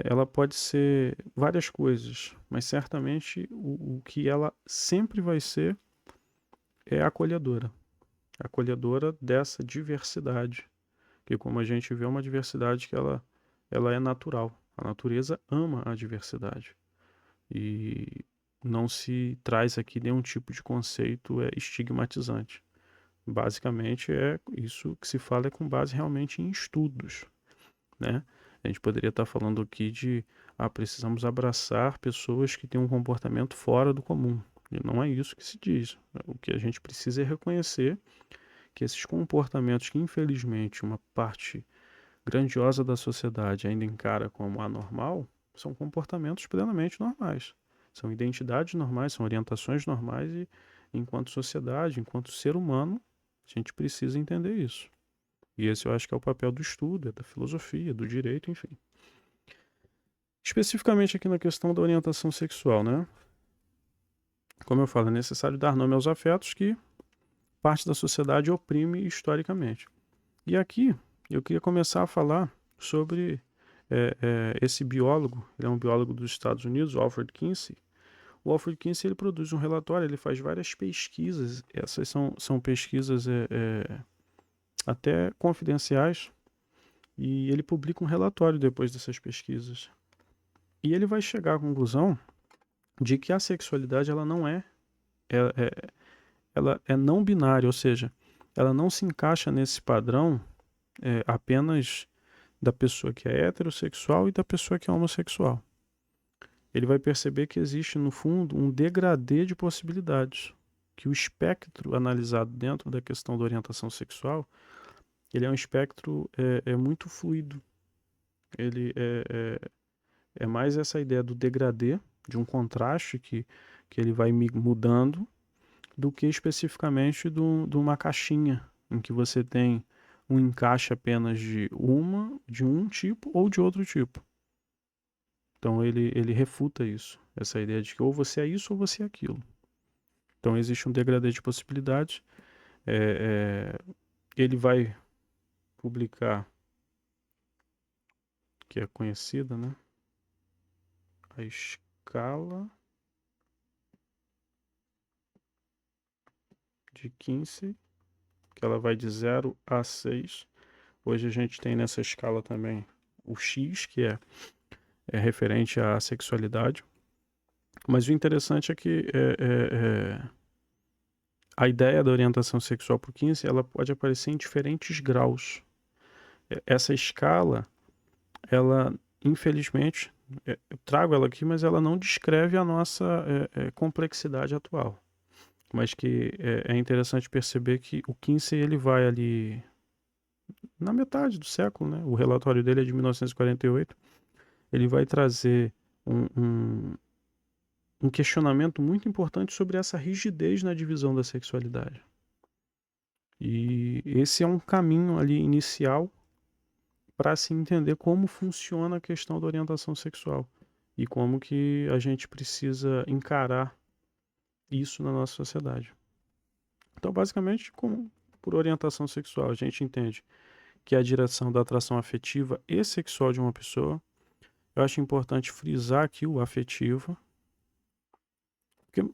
ela pode ser várias coisas, mas certamente o que ela sempre vai ser é acolhedora dessa diversidade, que como a gente vê é uma diversidade que ela é natural. A natureza ama a diversidade e não se traz aqui nenhum tipo de conceito estigmatizante. Basicamente é isso que se fala com base realmente em estudos, né? A gente poderia estar falando aqui precisamos abraçar pessoas que têm um comportamento fora do comum. E não é isso que se diz. O que a gente precisa é reconhecer que esses comportamentos que infelizmente uma parte grandiosa da sociedade ainda encara como anormal, são comportamentos plenamente normais. São identidades normais, são orientações normais e enquanto sociedade, enquanto ser humano, a gente precisa entender isso. E esse eu acho que é o papel do estudo, da filosofia, do direito, enfim. Especificamente aqui na questão da orientação sexual, né? Como eu falo, é necessário dar nome aos afetos que parte da sociedade oprime historicamente. E aqui eu queria começar a falar sobre esse biólogo, ele é um biólogo dos Estados Unidos, o Alfred Kinsey. O Alfred Kinsey ele produz um relatório, ele faz várias pesquisas, essas são pesquisas até confidenciais, e ele publica um relatório depois dessas pesquisas. E ele vai chegar à conclusão de que a sexualidade ela não ela é não binária, ou seja, ela não se encaixa nesse padrão apenas da pessoa que é heterossexual e da pessoa que é homossexual. Ele vai perceber que existe, no fundo, um degradê de possibilidades, que o espectro analisado dentro da questão da orientação sexual, ele é um espectro muito fluido. Ele é mais essa ideia do degradê, de um contraste que ele vai mudando, do que especificamente de uma caixinha, em que você tem um encaixe apenas de um tipo ou de outro tipo. Então ele refuta isso, essa ideia de que ou você é isso ou você é aquilo. Então existe um degradê de possibilidades. Ele vai publicar, que é conhecida, né? A escala de Kinsey, que ela vai de 0 a 6. Hoje a gente tem nessa escala também o X, que é referente à sexualidade. Mas o interessante é que a ideia da orientação sexual por Kinsey, ela pode aparecer em diferentes graus. Essa escala, ela, infelizmente, eu trago ela aqui, mas ela não descreve a nossa complexidade atual. Mas que é interessante perceber que o Kinsey ele vai ali na metade do século, né? O relatório dele é de 1948. Ele vai trazer um questionamento muito importante sobre essa rigidez na divisão da sexualidade. E esse é um caminho ali inicial para se entender como funciona a questão da orientação sexual e como que a gente precisa encarar isso na nossa sociedade. Então, basicamente, por orientação sexual, a gente entende que é a direção da atração afetiva e sexual de uma pessoa. Eu acho importante frisar aqui o afetivo, porque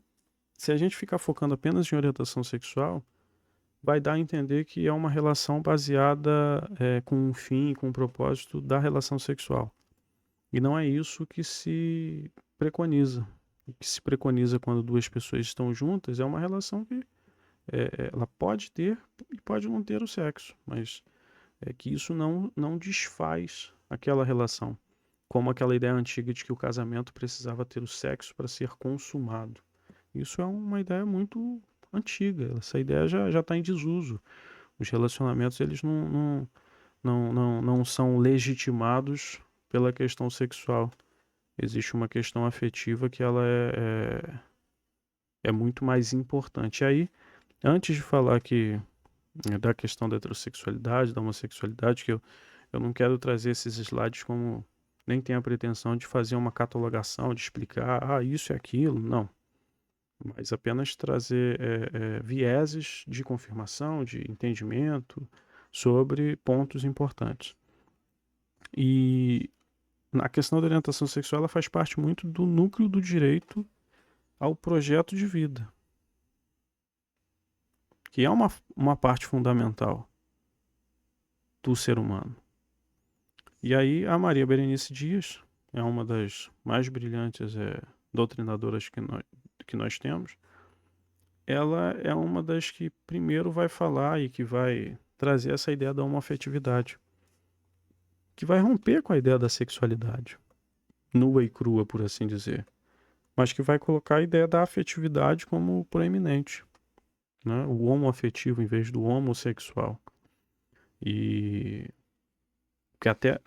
se a gente ficar focando apenas em orientação sexual, vai dar a entender que é uma relação baseada com um fim, com um propósito da relação sexual. E não é isso que se preconiza. O que se preconiza quando duas pessoas estão juntas é uma relação que ela pode ter e pode não ter o sexo, mas é que isso não desfaz aquela relação. Como aquela ideia antiga de que o casamento precisava ter o sexo para ser consumado. Isso é uma ideia muito antiga. Essa ideia já está em desuso. Os relacionamentos eles não são legitimados pela questão sexual. Existe uma questão afetiva que ela é muito mais importante. E aí, antes de falar da questão da heterossexualidade, da homossexualidade, que eu não quero trazer esses slides como nem tenho a pretensão de fazer uma catalogação, de explicar, isso é aquilo, não. Mas apenas trazer vieses de confirmação, de entendimento sobre pontos importantes. E a questão da orientação sexual ela faz parte muito do núcleo do direito ao projeto de vida, que é uma parte fundamental do ser humano. E aí a Maria Berenice Dias é uma das mais brilhantes doutrinadoras que nós temos. Ela é uma das que primeiro vai falar e que vai trazer essa ideia da homoafetividade, que vai romper com a ideia da sexualidade, nua e crua, por assim dizer, mas que vai colocar a ideia da afetividade como proeminente, né? O homoafetivo em vez do homossexual. E que até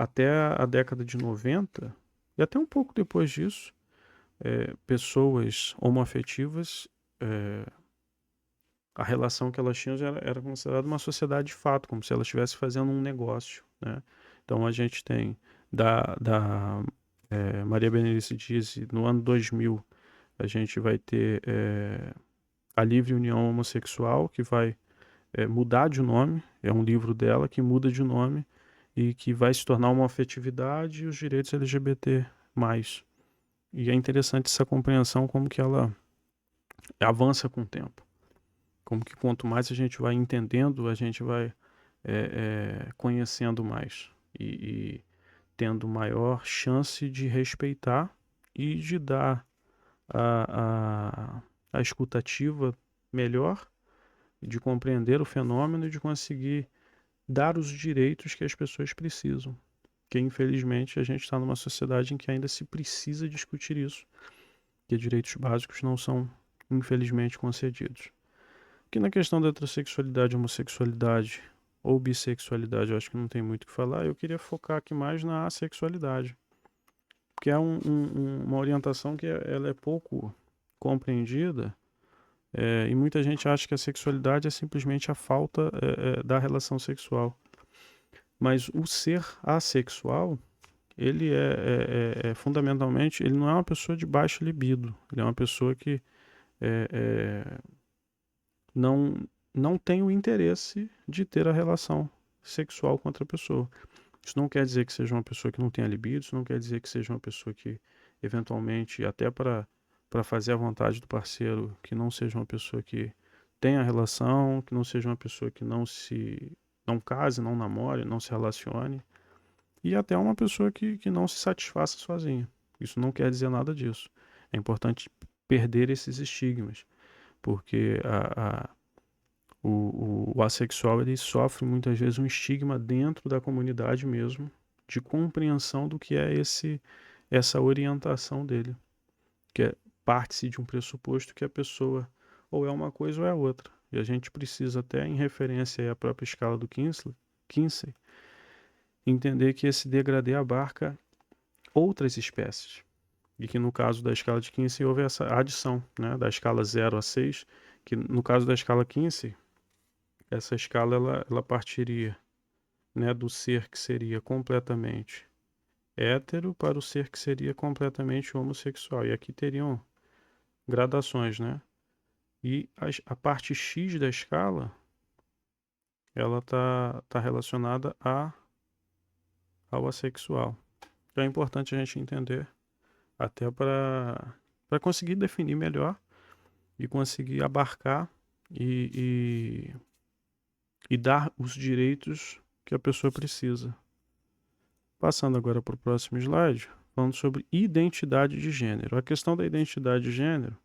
a década de 90, e até um pouco depois disso, pessoas homoafetivas, a relação que elas tinham era considerada uma sociedade de fato, como se elas estivessem fazendo um negócio, né? Então a gente tem da Maria Berenice Dias, no ano 2000, a gente vai ter a Livre União Homossexual, que vai mudar de nome, é um livro dela que muda de nome e que vai se tornar uma afetividade e os direitos LGBT+. E é interessante essa compreensão, como que ela avança com o tempo. Como que quanto mais a gente vai entendendo, a gente vai conhecendo mais e tendo maior chance de respeitar e de dar a escutativa melhor, de compreender o fenômeno e de conseguir dar os direitos que as pessoas precisam. Porque, infelizmente, a gente está numa sociedade em que ainda se precisa discutir isso, que direitos básicos não são, infelizmente, concedidos. Que na questão da heterossexualidade, homossexualidade ou bissexualidade, eu acho que não tem muito o que falar, eu queria focar aqui mais na assexualidade, que é uma orientação que ela é pouco compreendida, e muita gente acha que a sexualidade é simplesmente a falta da relação sexual. Mas o ser assexual, ele fundamentalmente, ele não é uma pessoa de baixo libido, ele é uma pessoa que não tem o interesse de ter a relação sexual com outra pessoa. Isso não quer dizer que seja uma pessoa que não tenha libido, isso não quer dizer que seja uma pessoa que, eventualmente, até para fazer a vontade do parceiro, que não seja uma pessoa que tenha relação, que não seja uma pessoa que não case, não namore, não se relacione, e até uma pessoa que não se satisfaça sozinha. Isso não quer dizer nada disso. É importante perder esses estigmas, porque o assexual ele sofre muitas vezes um estigma dentro da comunidade mesmo, de compreensão do que é essa orientação dele, que parte-se de um pressuposto que a pessoa ou é uma coisa ou é outra. E a gente precisa, até em referência à própria escala do Kinsey, entender que esse degradê abarca outras espécies. E que no caso da escala de Kinsey houve essa adição, né, da escala 0 a 6, que no caso da escala Kinsey, essa escala ela partiria, né, do ser que seria completamente hétero para o ser que seria completamente homossexual. E aqui teriam gradações, né? E a parte X da escala ela tá relacionada ao assexual. Então é importante a gente entender, até para conseguir definir melhor e conseguir abarcar e, e dar os direitos que a pessoa precisa. Passando agora para o próximo slide, falando sobre identidade de gênero. A questão da identidade de gênero,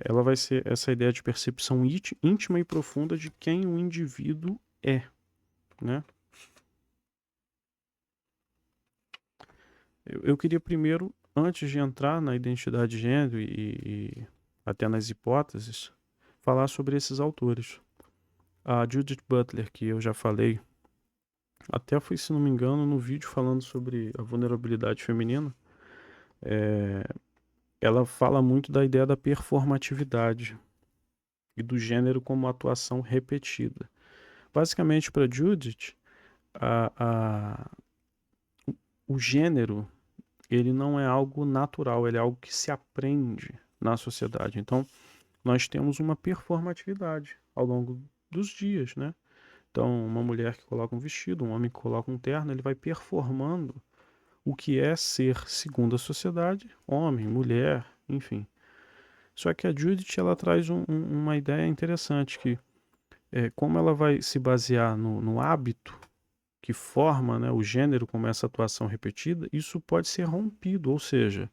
ela vai ser essa ideia de percepção íntima e profunda de quem o indivíduo é, né? Eu queria primeiro, antes de entrar na identidade de gênero e até nas hipóteses, falar sobre esses autores. A Judith Butler, que eu já falei, até foi, se não me engano, no vídeo falando sobre a vulnerabilidade feminina, ela fala muito da ideia da performatividade e do gênero como atuação repetida. Basicamente, para Judith, a, o gênero ele não é algo natural, ele é algo que se aprende na sociedade. Então, nós temos uma performatividade ao longo dos dias, né? Então, uma mulher que coloca um vestido, um homem que coloca um terno, ele vai performando o que é ser, segundo a sociedade, homem, mulher, enfim. Só que a Judith ela traz uma ideia interessante que como ela vai se basear no hábito que forma, né, o gênero como essa atuação repetida, isso pode ser rompido, ou seja,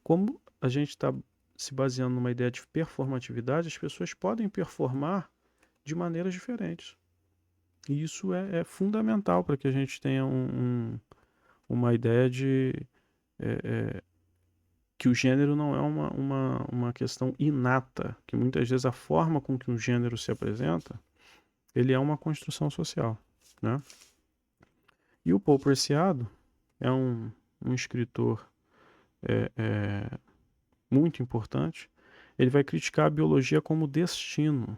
como a gente está se baseando numa ideia de performatividade, as pessoas podem performar de maneiras diferentes. E isso é fundamental para que a gente tenha uma ideia de que o gênero não é uma questão inata, que muitas vezes a forma com que um gênero se apresenta, ele é uma construção social, né? E o Paul Preciado é um escritor muito importante. Ele vai criticar a biologia como destino.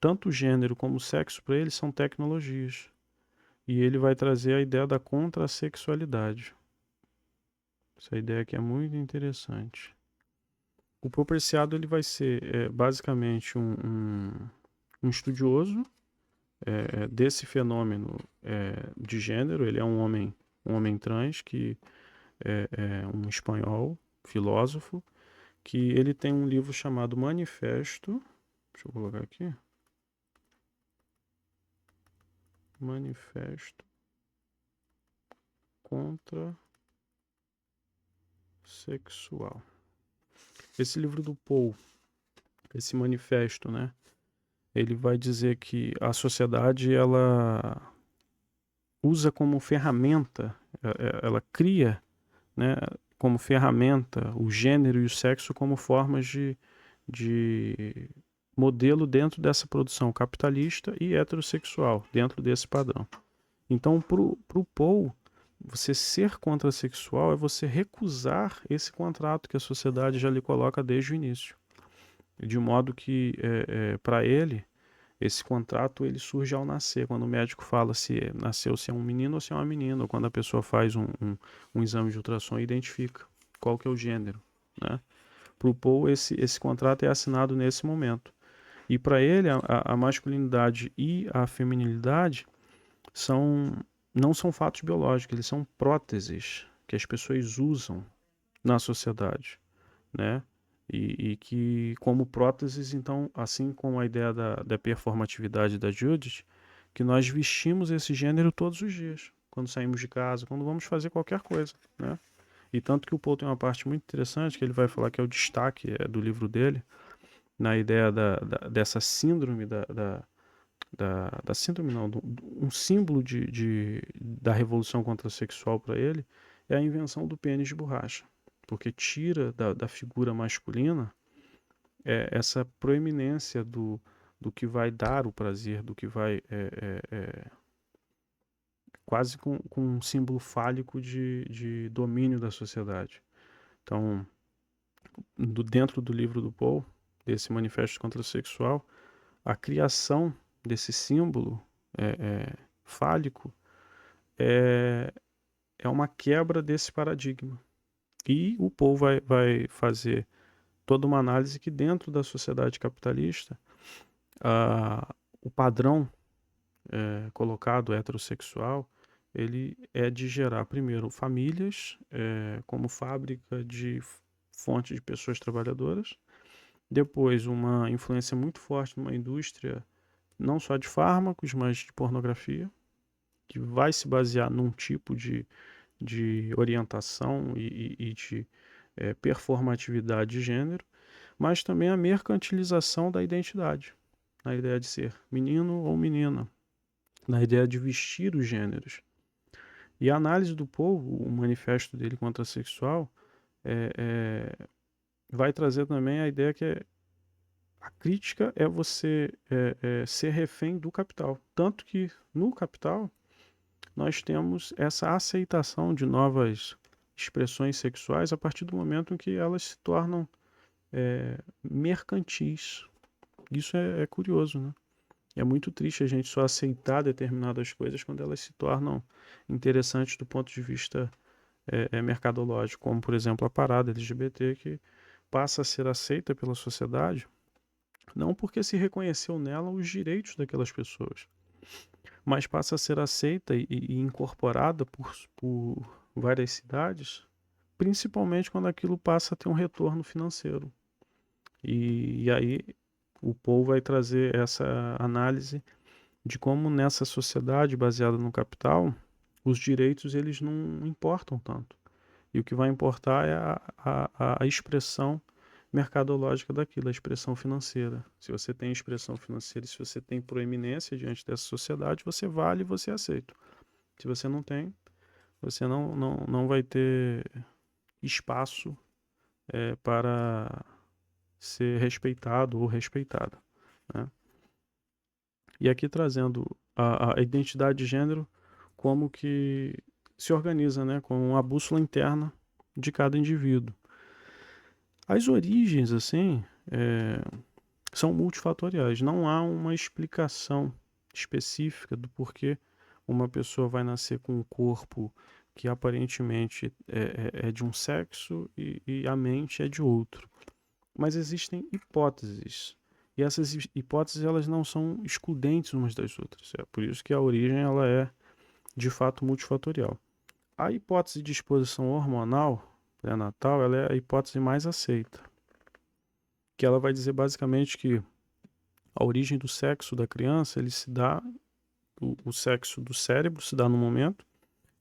Tanto o gênero como o sexo para ele são tecnologias. E ele vai trazer a ideia da contrassexualidade. Essa ideia aqui é muito interessante. O Paul Preciado ele vai ser basicamente um estudioso desse fenômeno de gênero. Ele é um homem trans que é um espanhol, filósofo, que ele tem um livro chamado Manifesto. Deixa eu colocar aqui. Manifesto contra sexual. Esse livro do Paul, esse manifesto, né? Ele vai dizer que a sociedade ela usa como ferramenta, ela cria, né, como ferramenta o gênero e o sexo como formas de modelo dentro dessa produção capitalista e heterossexual, dentro desse padrão. Então, pro Paul, você ser contrassexual é você recusar esse contrato que a sociedade já lhe coloca desde o início. De modo que, para ele, esse contrato ele surge ao nascer, quando o médico fala se nasceu se é um menino ou se é uma menina, ou quando a pessoa faz um exame de ultrassom e identifica qual que é o gênero, né? Para o Paul, esse contrato é assinado nesse momento. E para ele, a masculinidade e a feminilidade não são fatos biológicos, eles são próteses que as pessoas usam na sociedade, né? E que, como próteses, então, assim como a ideia da performatividade da Judith, que nós vestimos esse gênero todos os dias, quando saímos de casa, quando vamos fazer qualquer coisa, né? E tanto que o Paul tem uma parte muito interessante que ele vai falar que é o destaque do livro dele, na ideia dessa síndrome da síndrome não, um símbolo da revolução contrassexual para ele é a invenção do pênis de borracha, porque tira da figura masculina essa proeminência do que vai dar o prazer, do que vai quase com um símbolo fálico de domínio da sociedade. Então, dentro do livro do Paul, desse Manifesto Contrassexual, a criação desse símbolo fálico é uma quebra desse paradigma. E o Paul vai fazer toda uma análise que dentro da sociedade capitalista, o padrão colocado heterossexual, ele é de gerar, primeiro, famílias como fábrica de fonte de pessoas trabalhadoras, depois uma influência muito forte numa indústria não só de fármacos, mas de pornografia, que vai se basear num tipo de orientação e de performatividade de gênero, mas também a mercantilização da identidade, na ideia de ser menino ou menina, na ideia de vestir os gêneros. E a análise do povo, o manifesto dele contra sexual, vai trazer também a ideia que a crítica é você ser refém do capital. Tanto que no capital nós temos essa aceitação de novas expressões sexuais a partir do momento em que elas se tornam mercantis. Isso é curioso, né? É muito triste a gente só aceitar determinadas coisas quando elas se tornam interessantes do ponto de vista mercadológico, como por exemplo a parada LGBT, que passa a ser aceita pela sociedade, não porque se reconheceu nela os direitos daquelas pessoas, mas passa a ser aceita e incorporada por várias cidades, principalmente quando aquilo passa a ter um retorno financeiro. E aí o Paul vai trazer essa análise de como nessa sociedade baseada no capital, os direitos eles não importam tanto. E o que vai importar é a expressão mercadológica daquilo, a expressão financeira. Se você tem expressão financeira, se você tem proeminência diante dessa sociedade, você vale e você é aceito. Se você não tem, você não vai ter espaço para ser respeitado ou respeitada, né? E aqui trazendo a identidade de gênero como que se organiza, né, com a bússola interna de cada indivíduo. As origens, assim, são multifatoriais. Não há uma explicação específica do porquê uma pessoa vai nascer com um corpo que aparentemente é de um sexo e a mente é de outro. Mas existem hipóteses. E essas hipóteses elas não são excludentes umas das outras. É por isso que a origem ela é de fato multifatorial. A hipótese de exposição hormonal pré-natal ela é a hipótese mais aceita, que ela vai dizer basicamente que a origem do sexo da criança ele se dá o sexo do cérebro se dá num momento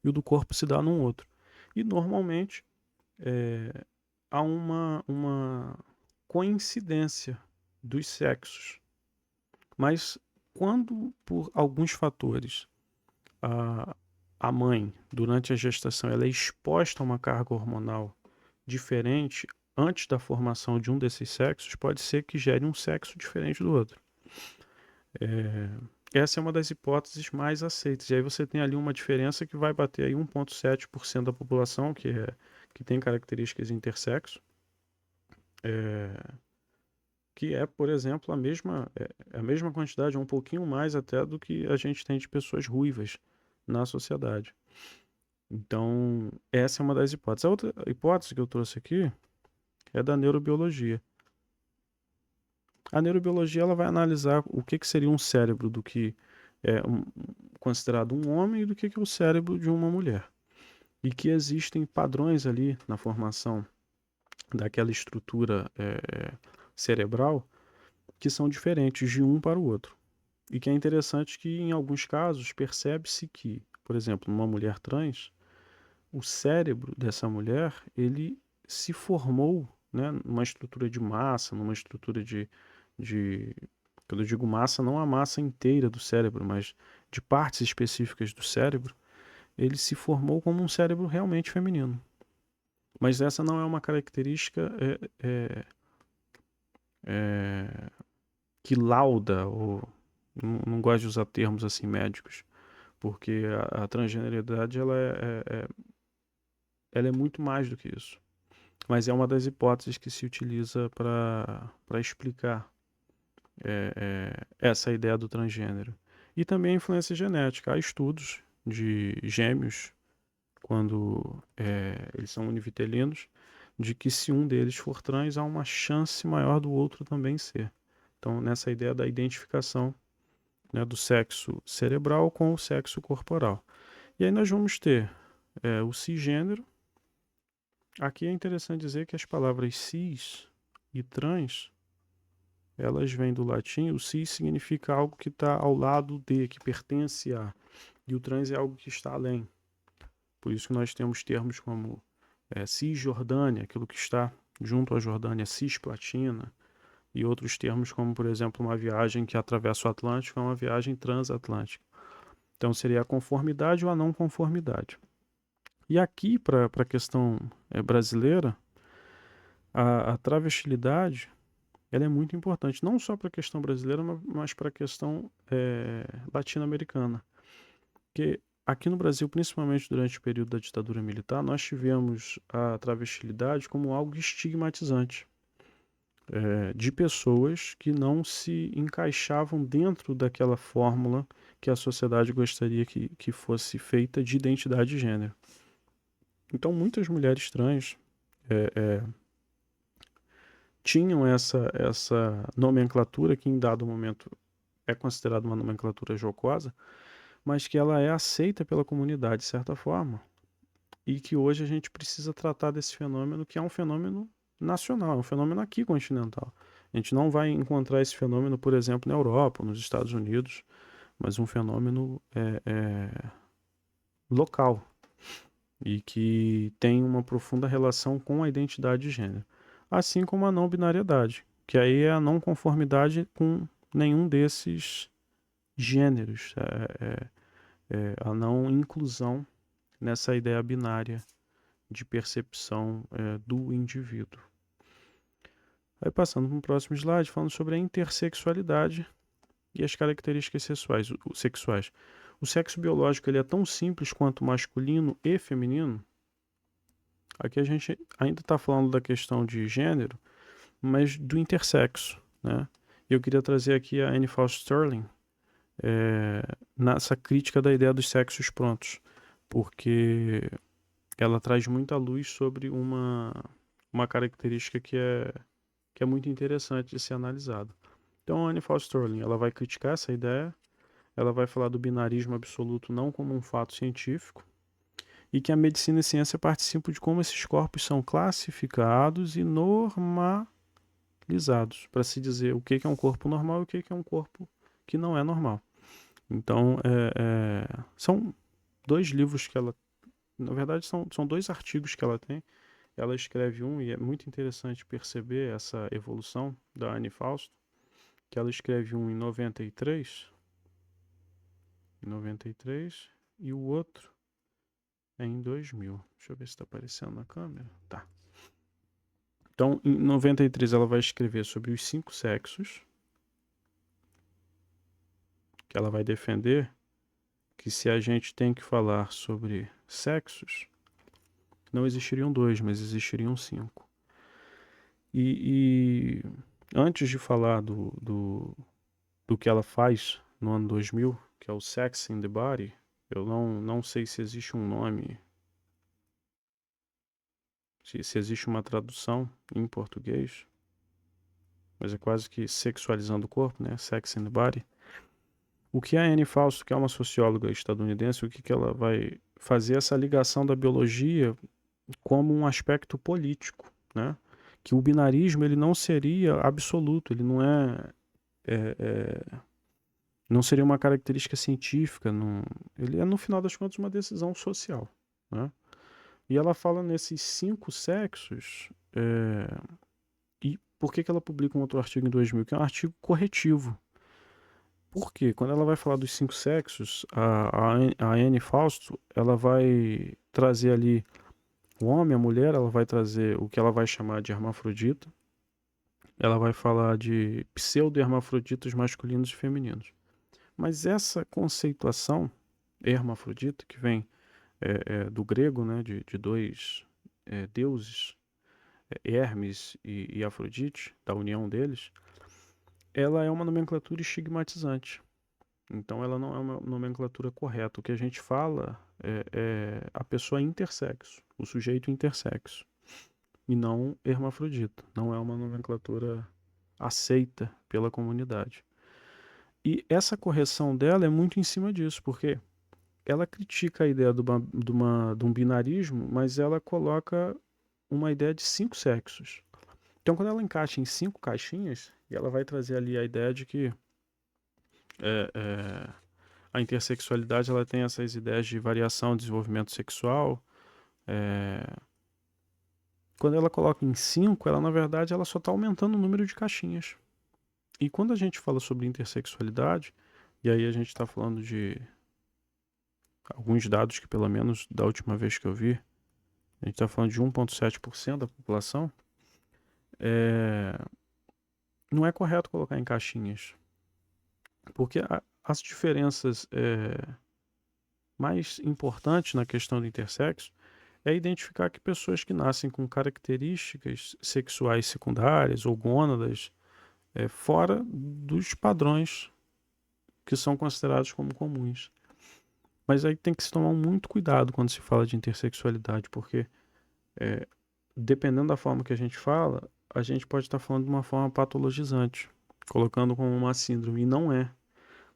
e o do corpo se dá num outro. E normalmente há uma coincidência dos sexos. Mas quando, por alguns fatores, a mãe, durante a gestação, ela é exposta a uma carga hormonal diferente antes da formação de um desses sexos, pode ser que gere um sexo diferente do outro. Essa é uma das hipóteses mais aceitas. E aí você tem ali uma diferença que vai bater aí 1,7% da população, que tem características intersexo. Que é, por exemplo, a mesma quantidade, ou um pouquinho mais até do que a gente tem de pessoas ruivas na sociedade. Então, essa é uma das hipóteses. A outra hipótese que eu trouxe aqui é da neurobiologia. A neurobiologia ela vai analisar o que seria um cérebro do que é considerado um homem e do que é o cérebro de uma mulher. E que existem padrões ali na formação daquela estrutura cerebral que são diferentes de um para o outro. E que é interessante que, em alguns casos, percebe-se que, por exemplo, numa mulher trans, o cérebro dessa mulher, ele se formou, né, numa estrutura de massa, numa estrutura quando eu digo massa, não a massa inteira do cérebro, mas de partes específicas do cérebro, ele se formou como um cérebro realmente feminino. Mas essa não é uma característica que lauda, ou não gosto de usar termos assim médicos, porque a transgeneridade ela é muito mais do que isso. Mas é uma das hipóteses que se utiliza para explicar essa ideia do transgênero. E também a influência genética. Há estudos de gêmeos, quando eles são univitelinos, de que se um deles for trans, há uma chance maior do outro também ser. Então, nessa ideia da identificação né, do sexo cerebral com o sexo corporal. E aí nós vamos ter o cisgênero. Aqui é interessante dizer que as palavras cis e trans, elas vêm do latim. O cis significa algo que está ao lado de, que pertence a, e o trans é algo que está além. Por isso que nós temos termos como Cisjordânia, aquilo que está junto à Jordânia, Cisplatina, e outros termos como, por exemplo, uma viagem que atravessa o Atlântico é uma viagem transatlântica. Então seria a conformidade ou a não conformidade. E aqui, para a questão brasileira, a travestilidade ela é muito importante, não só para a questão brasileira, mas para a questão latino-americana. Porque aqui no Brasil, principalmente durante o período da ditadura militar, nós tivemos a travestilidade como algo estigmatizante. De pessoas que não se encaixavam dentro daquela fórmula que a sociedade gostaria que fosse feita de identidade de gênero. Então, muitas mulheres trans tinham essa nomenclatura que, em dado momento, é considerada uma nomenclatura jocosa, mas que ela é aceita pela comunidade de certa forma, e que hoje a gente precisa tratar desse fenômeno, que é um fenômeno nacional, é um fenômeno aqui continental. A gente não vai encontrar esse fenômeno, por exemplo, na Europa, nos Estados Unidos, mas um fenômeno local e que tem uma profunda relação com a identidade de gênero, assim como a não binariedade, que aí é a não conformidade com nenhum desses gêneros, a não inclusão nessa ideia binária de percepção do indivíduo. Aí passando para o próximo slide, falando sobre a intersexualidade e as características sexuais. O sexo biológico ele é tão simples quanto masculino e feminino. Aqui a gente ainda está falando da questão de gênero, mas do intersexo, né? Eu queria trazer aqui a Annie Faust Sterling nessa crítica da ideia dos sexos prontos, porque ela traz muita luz sobre uma característica que é muito interessante de ser analisada. Então, a Annie Faust Sterling ela vai criticar essa ideia, ela vai falar do binarismo absoluto não como um fato científico, e que a medicina e a ciência participam de como esses corpos são classificados e normalizados, para se dizer o que é um corpo normal e o que é um corpo que não é normal. Então, são dois livros que ela... Na verdade, são dois artigos que ela tem. Ela escreve um, e é muito interessante perceber essa evolução da Annie Faust, que ela escreve um em 93, e o outro é em 2000. Deixa eu ver se está aparecendo na câmera. Tá. Então, em 93, ela vai escrever sobre os 5 sexos, que ela vai defender que se a gente tem que falar sobre sexos, não existiriam 2, mas existiriam 5. E antes de falar do que ela faz no ano 2000, que é o Sex in the Body, eu não sei se existe um nome, se existe uma tradução em português, mas é quase que sexualizando o corpo, né? Sex in the Body. O que a Annie Fausto, que é uma socióloga estadunidense, o que ela vai fazer essa ligação da biologia como um aspecto político, né? Que o binarismo ele não seria absoluto, ele não não seria uma característica científica, ele é no final das contas uma decisão social, né? E ela fala nesses 5 sexos, e por que ela publica um outro artigo em 2000, que é um artigo corretivo. Por quê? Quando ela vai falar dos 5 sexos, a Anne Fausto, ela vai trazer ali o homem, a mulher, ela vai trazer o que ela vai chamar de hermafrodita, ela vai falar de pseudo-hermafroditas masculinos e femininos. Mas essa conceituação hermafrodita, que vem do grego, né, de dois deuses, Hermes e Afrodite, da união deles, ela é uma nomenclatura estigmatizante. Então ela não é uma nomenclatura correta. O que a gente fala é a pessoa intersexo, o sujeito intersexo, e não hermafrodita. Não é uma nomenclatura aceita pela comunidade. E essa correção dela é muito em cima disso, porque ela critica a ideia de um binarismo, mas ela coloca uma ideia de 5 sexos. Então, quando ela encaixa em 5 caixinhas, e ela vai trazer ali a ideia de que é, é, a intersexualidade ela tem essas ideias de variação, desenvolvimento sexual. é, Quando ela coloca em 5, ela na verdade ela só está aumentando o número de caixinhas. E quando a gente fala sobre intersexualidade, e aí a gente está falando de alguns dados que, pelo menos da última vez que eu vi, a gente está falando de 1,7% da população, é, não é correto colocar em caixinhas. Porque as diferenças mais importantes na questão do intersexo é identificar que pessoas que nascem com características sexuais secundárias ou gônadas fora dos padrões que são considerados como comuns. Mas aí tem que se tomar muito cuidado quando se fala de intersexualidade, porque dependendo da forma que a gente fala, a gente pode estar falando de uma forma patologizante, colocando como uma síndrome, e não é.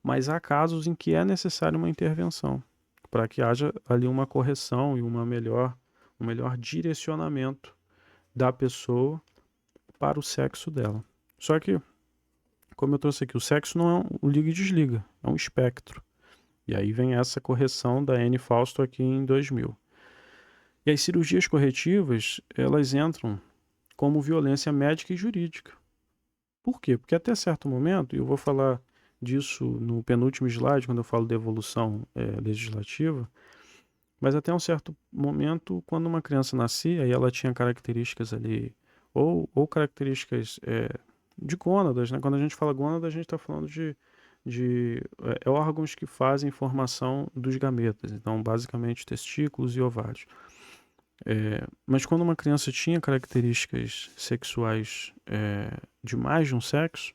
Mas há casos em que é necessária uma intervenção, para que haja ali uma correção e um melhor direcionamento da pessoa para o sexo dela. Só que, como eu trouxe aqui, o sexo não é um liga e desliga, é um espectro. E aí vem essa correção da Anne Fausto aqui em 2000. E as cirurgias corretivas, elas entram como violência médica e jurídica. Por quê? Porque até certo momento, e eu vou falar disso no penúltimo slide, quando eu falo de evolução legislativa, mas até um certo momento, quando uma criança nascia e ela tinha características ali, ou características de gônadas, né? Quando a gente fala gônada, a gente está falando de órgãos que fazem formação dos gametas, então basicamente testículos e ovários. Mas quando uma criança tinha características sexuais de mais de um sexo,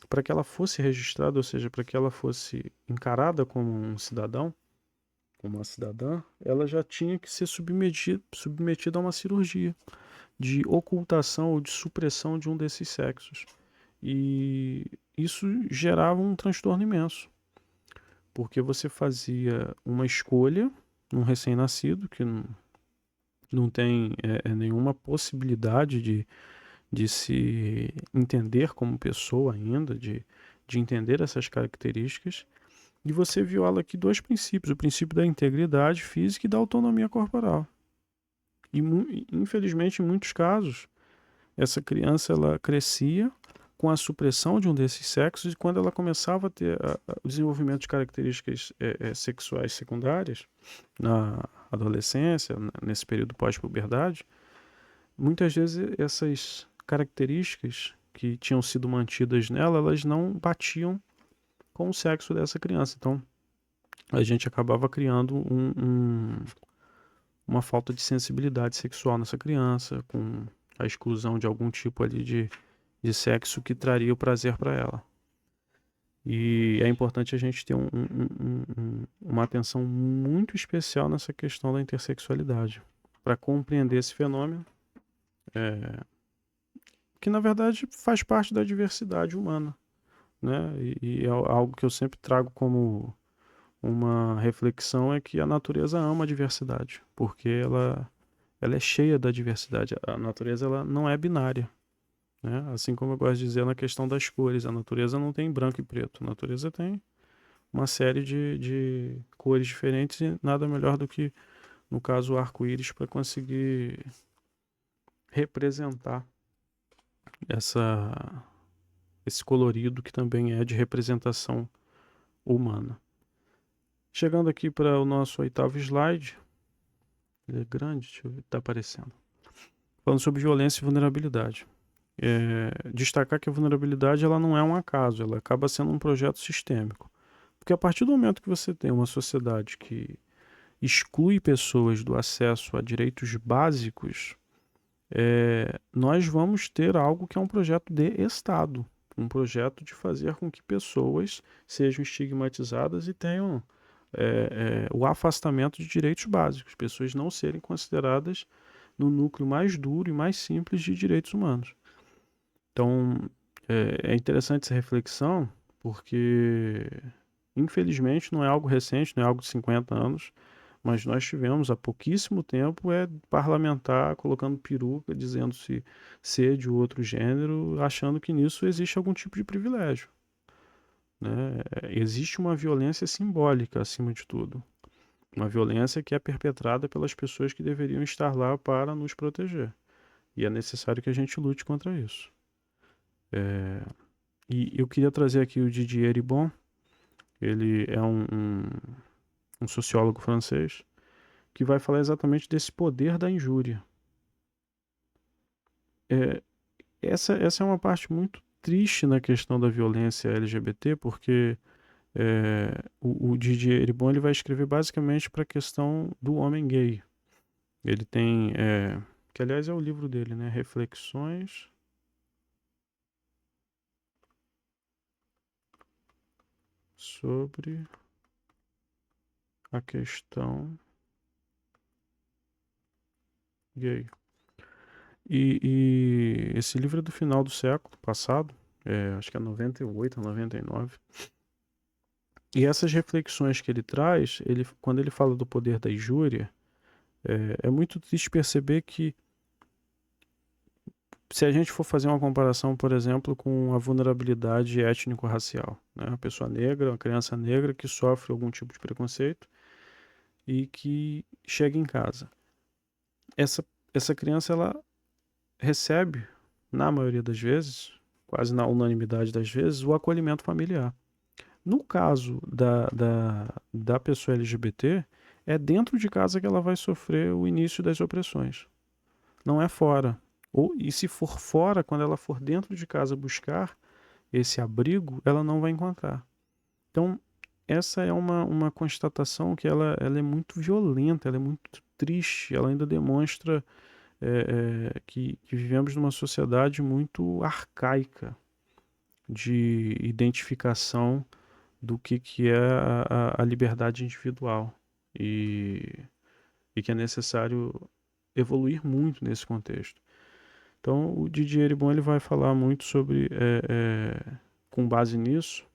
para que ela fosse registrada, ou seja, para que ela fosse encarada como um cidadão, como uma cidadã, ela já tinha que ser submetida a uma cirurgia de ocultação ou de supressão de um desses sexos. E isso gerava um transtorno imenso, porque você fazia uma escolha num recém-nascido que não tem nenhuma possibilidade de se entender como pessoa ainda, de entender essas características, e você viola aqui dois princípios: o princípio da integridade física e da autonomia corporal. E infelizmente, em muitos casos, essa criança ela crescia com a supressão de um desses sexos, e quando ela começava a ter o desenvolvimento de características sexuais secundárias na adolescência, nesse período pós-puberdade, muitas vezes essas características que tinham sido mantidas nela, elas não batiam com o sexo dessa criança. Então, a gente acabava criando uma falta de sensibilidade sexual nessa criança, com a exclusão de algum tipo ali de sexo que traria o prazer para ela. E é importante a gente ter uma atenção muito especial nessa questão da intersexualidade, para compreender esse fenômeno, que na verdade faz parte da diversidade humana, né? E é algo que eu sempre trago como uma reflexão, é que a natureza ama a diversidade, porque ela é cheia da diversidade. A natureza ela não é binária, né? Assim como eu gosto de dizer na questão das cores, a natureza não tem branco e preto, a natureza tem uma série de cores diferentes, e nada melhor do que, no caso, o arco-íris para conseguir representar esse colorido que também é de representação humana. Chegando aqui para o nosso 8º slide, ele é grande, deixa eu ver, está aparecendo. Falando sobre violência e vulnerabilidade. Destacar que a vulnerabilidade ela não é um acaso, ela acaba sendo um projeto sistêmico. Porque a partir do momento que você tem uma sociedade que exclui pessoas do acesso a direitos básicos, nós vamos ter algo que é um projeto de Estado, um projeto de fazer com que pessoas sejam estigmatizadas e tenham o afastamento de direitos básicos, pessoas não serem consideradas no núcleo mais duro e mais simples de direitos humanos. Então, é interessante essa reflexão, porque infelizmente não é algo recente, não é algo de 50 anos, mas nós tivemos há pouquíssimo tempo parlamentar colocando peruca, dizendo-se ser de outro gênero, achando que nisso existe algum tipo de privilégio, né? Existe uma violência simbólica acima de tudo, uma violência que é perpetrada pelas pessoas que deveriam estar lá para nos proteger, e é necessário que a gente lute contra isso. E eu queria trazer aqui o Didier Eribon. Ele é um sociólogo francês que vai falar exatamente desse poder da injúria. É, essa é uma parte muito triste na questão da violência LGBT, porque o Didier Eribon ele vai escrever basicamente para a questão do homem gay. Ele tem, que aliás é o livro dele, né? Reflexões sobre a questão gay. E esse livro é do final do século passado, acho que é 98, 99. E essas reflexões que ele traz, quando ele fala do poder da injúria, é muito triste perceber que, se a gente for fazer uma comparação, por exemplo, com a vulnerabilidade étnico-racial, né? Uma pessoa negra, uma criança negra que sofre algum tipo de preconceito e que chega em casa. Essa criança, ela recebe, na maioria das vezes, quase na unanimidade das vezes, o acolhimento familiar. No caso da pessoa LGBT, é dentro de casa que ela vai sofrer o início das opressões. Não é fora. E se for fora, quando ela for dentro de casa buscar esse abrigo, ela não vai encontrar. Então, essa é uma constatação que ela é muito violenta, ela é muito triste, ela ainda demonstra que vivemos numa sociedade muito arcaica de identificação do que é a liberdade individual e que é necessário evoluir muito nesse contexto. Então, o Didier Eribon ele vai falar muito sobre, com base nisso,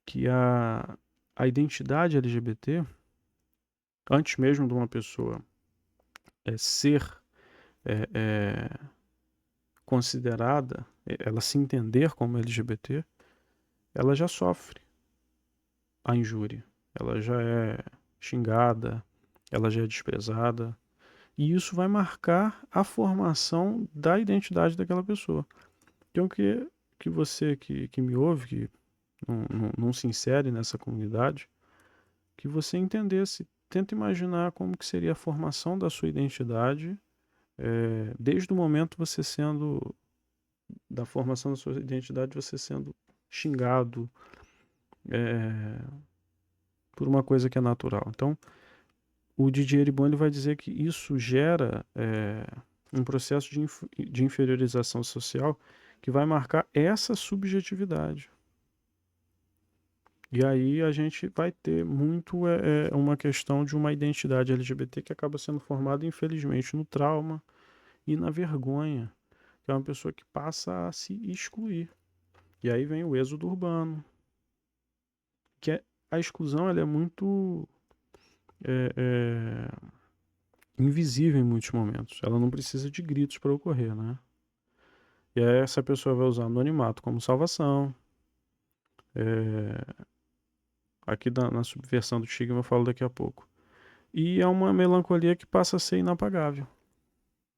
que a identidade LGBT, antes mesmo de uma pessoa ser é, é, considerada, ela se entender como LGBT, ela já sofre a injúria, ela já é xingada, ela já é desprezada, e isso vai marcar a formação da identidade daquela pessoa. Então, eu queria que você que me ouve, que não se insere nessa comunidade, que você entendesse, tenta imaginar como que seria a formação da sua identidade, desde o momento você sendo, da formação da sua identidade, você sendo xingado é, por uma coisa que é natural. Então, o Didier Eribon ele vai dizer que isso gera um processo de inferiorização social que vai marcar essa subjetividade. E aí a gente vai ter muito uma questão de uma identidade LGBT que acaba sendo formada, infelizmente, no trauma e na vergonha, que é uma pessoa que passa a se excluir. E aí vem o êxodo urbano, que a exclusão ela é muito é, é, invisível em muitos momentos. Ela não precisa de gritos para ocorrer, né? E aí essa pessoa vai usar anonimato como salvação. Aqui na subversão do estigma eu falo daqui a pouco. E é uma melancolia que passa a ser inapagável.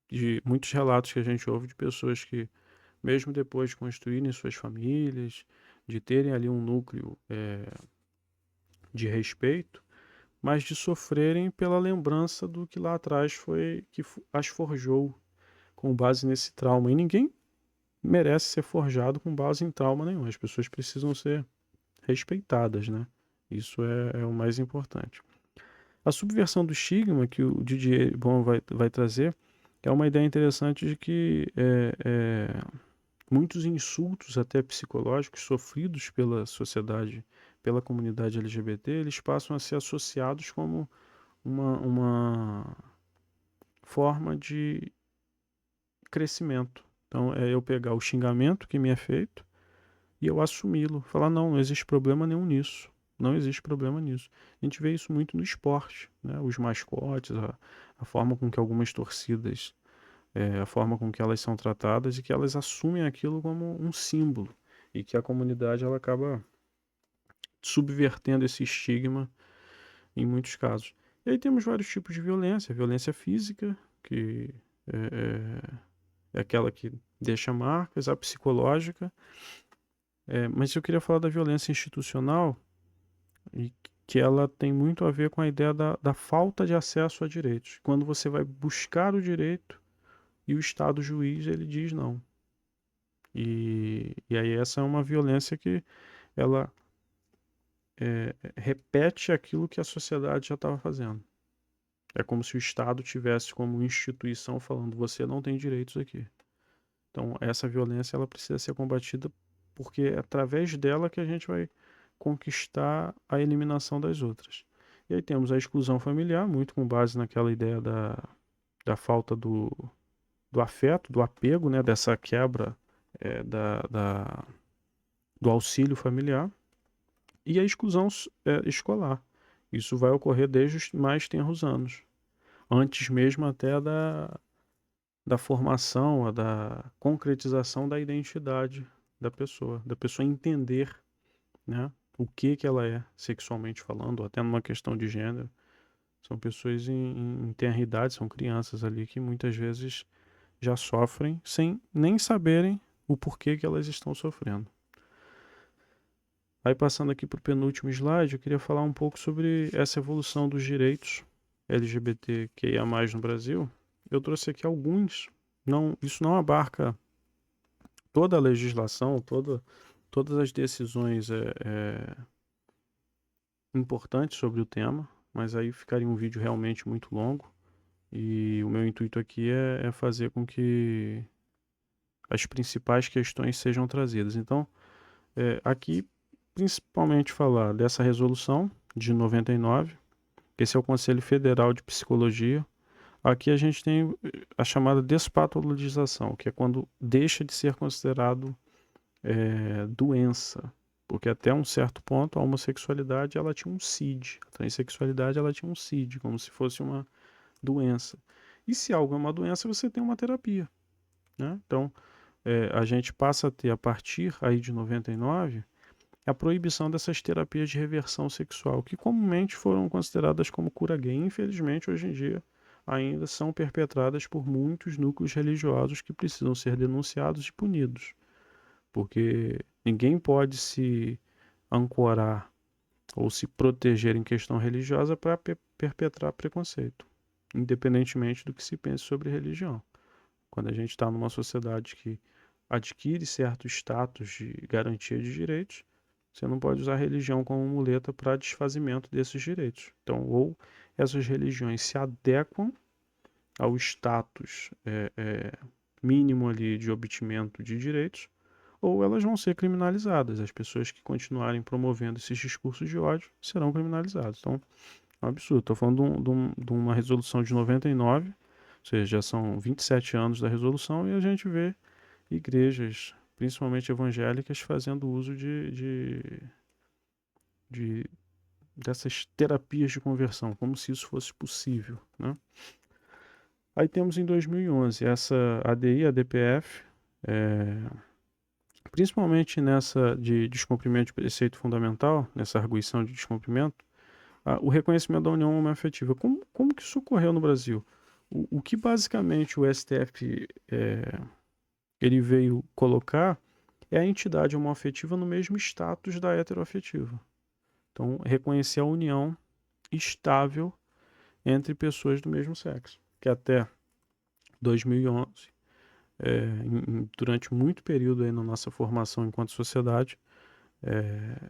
De muitos relatos que a gente ouve de pessoas que, mesmo depois de construírem suas famílias, de terem ali um núcleo de respeito, mas de sofrerem pela lembrança do que lá atrás foi que as forjou com base nesse trauma. E ninguém merece ser forjado com base em trauma nenhum. As pessoas precisam ser respeitadas, né? Isso é o mais importante. A subversão do estigma que o Didier Bon vai trazer é uma ideia interessante de que muitos insultos, até psicológicos, sofridos pela sociedade, pela comunidade LGBT, eles passam a ser associados como uma forma de crescimento. Então, é eu pegar o xingamento que me é feito e eu assumi-lo. Falar, não existe problema nenhum nisso. Não existe problema nisso. A gente vê isso muito no esporte, né? Os mascotes, a forma com que algumas torcidas, a forma com que elas são tratadas e que elas assumem aquilo como um símbolo e que a comunidade ela acaba subvertendo esse estigma em muitos casos. E aí temos vários tipos de violência. Violência física, que é aquela que deixa marcas, a psicológica. Mas eu queria falar da violência institucional, e que ela tem muito a ver com a ideia da falta de acesso a direitos. Quando você vai buscar o direito e o Estado juiz ele diz não. E aí essa é uma violência que ela repete aquilo que a sociedade já estava fazendo. É como se o Estado tivesse como instituição falando, você não tem direitos aqui. Então essa violência ela precisa ser combatida porque é através dela que a gente vai conquistar a eliminação das outras. E aí temos a exclusão familiar, muito com base naquela ideia da falta do afeto, do apego, né, dessa quebra do auxílio familiar. E a exclusão escolar. Isso vai ocorrer desde os mais tenros anos. Antes mesmo até da formação, da concretização da identidade da pessoa entender, né, o que ela é sexualmente falando, ou até numa questão de gênero. São pessoas em tenra idade, são crianças ali que muitas vezes já sofrem sem nem saberem o porquê que elas estão sofrendo. Aí passando aqui para o penúltimo slide, eu queria falar um pouco sobre essa evolução dos direitos LGBTQIA+, no Brasil. Eu trouxe aqui alguns, isso não abarca toda a legislação, todas as decisões importantes sobre o tema, mas aí ficaria um vídeo realmente muito longo, e o meu intuito aqui é fazer com que as principais questões sejam trazidas. Então, aqui, principalmente falar dessa resolução de 99, esse é o Conselho Federal de Psicologia. Aqui a gente tem a chamada despatologização, que é quando deixa de ser considerado doença, porque até um certo ponto a homossexualidade ela tinha um CID, a transexualidade ela tinha um CID, como se fosse uma doença. E se algo é uma doença, você tem uma terapia, né? Então, a gente passa a ter, a partir aí de 99, a proibição dessas terapias de reversão sexual, que comumente foram consideradas como cura gay. Infelizmente, hoje em dia, ainda são perpetradas por muitos núcleos religiosos que precisam ser denunciados e punidos, porque ninguém pode se ancorar ou se proteger em questão religiosa para perpetrar preconceito, independentemente do que se pense sobre religião. Quando a gente está numa sociedade que adquire certo status de garantia de direitos, você não pode usar a religião como muleta para desfazimento desses direitos. Então, ou essas religiões se adequam ao status mínimo ali de obtimento de direitos, ou elas vão ser criminalizadas. As pessoas que continuarem promovendo esses discursos de ódio serão criminalizadas. Então, é um absurdo. Estou falando de uma resolução de 99, ou seja, já são 27 anos da resolução, e a gente vê igrejas, principalmente evangélicas, fazendo uso dessas terapias de conversão, como se isso fosse possível, né? Aí temos em 2011 essa ADI, a DPF, principalmente nessa de descumprimento de preceito fundamental, nessa arguição de descumprimento, o reconhecimento da união homoafetiva. Como que isso ocorreu no Brasil? O que basicamente o STF ele veio colocar é a entidade homoafetiva no mesmo status da heteroafetiva. Então, reconhecer a união estável entre pessoas do mesmo sexo, que até 2011, durante muito período aí na nossa formação enquanto sociedade,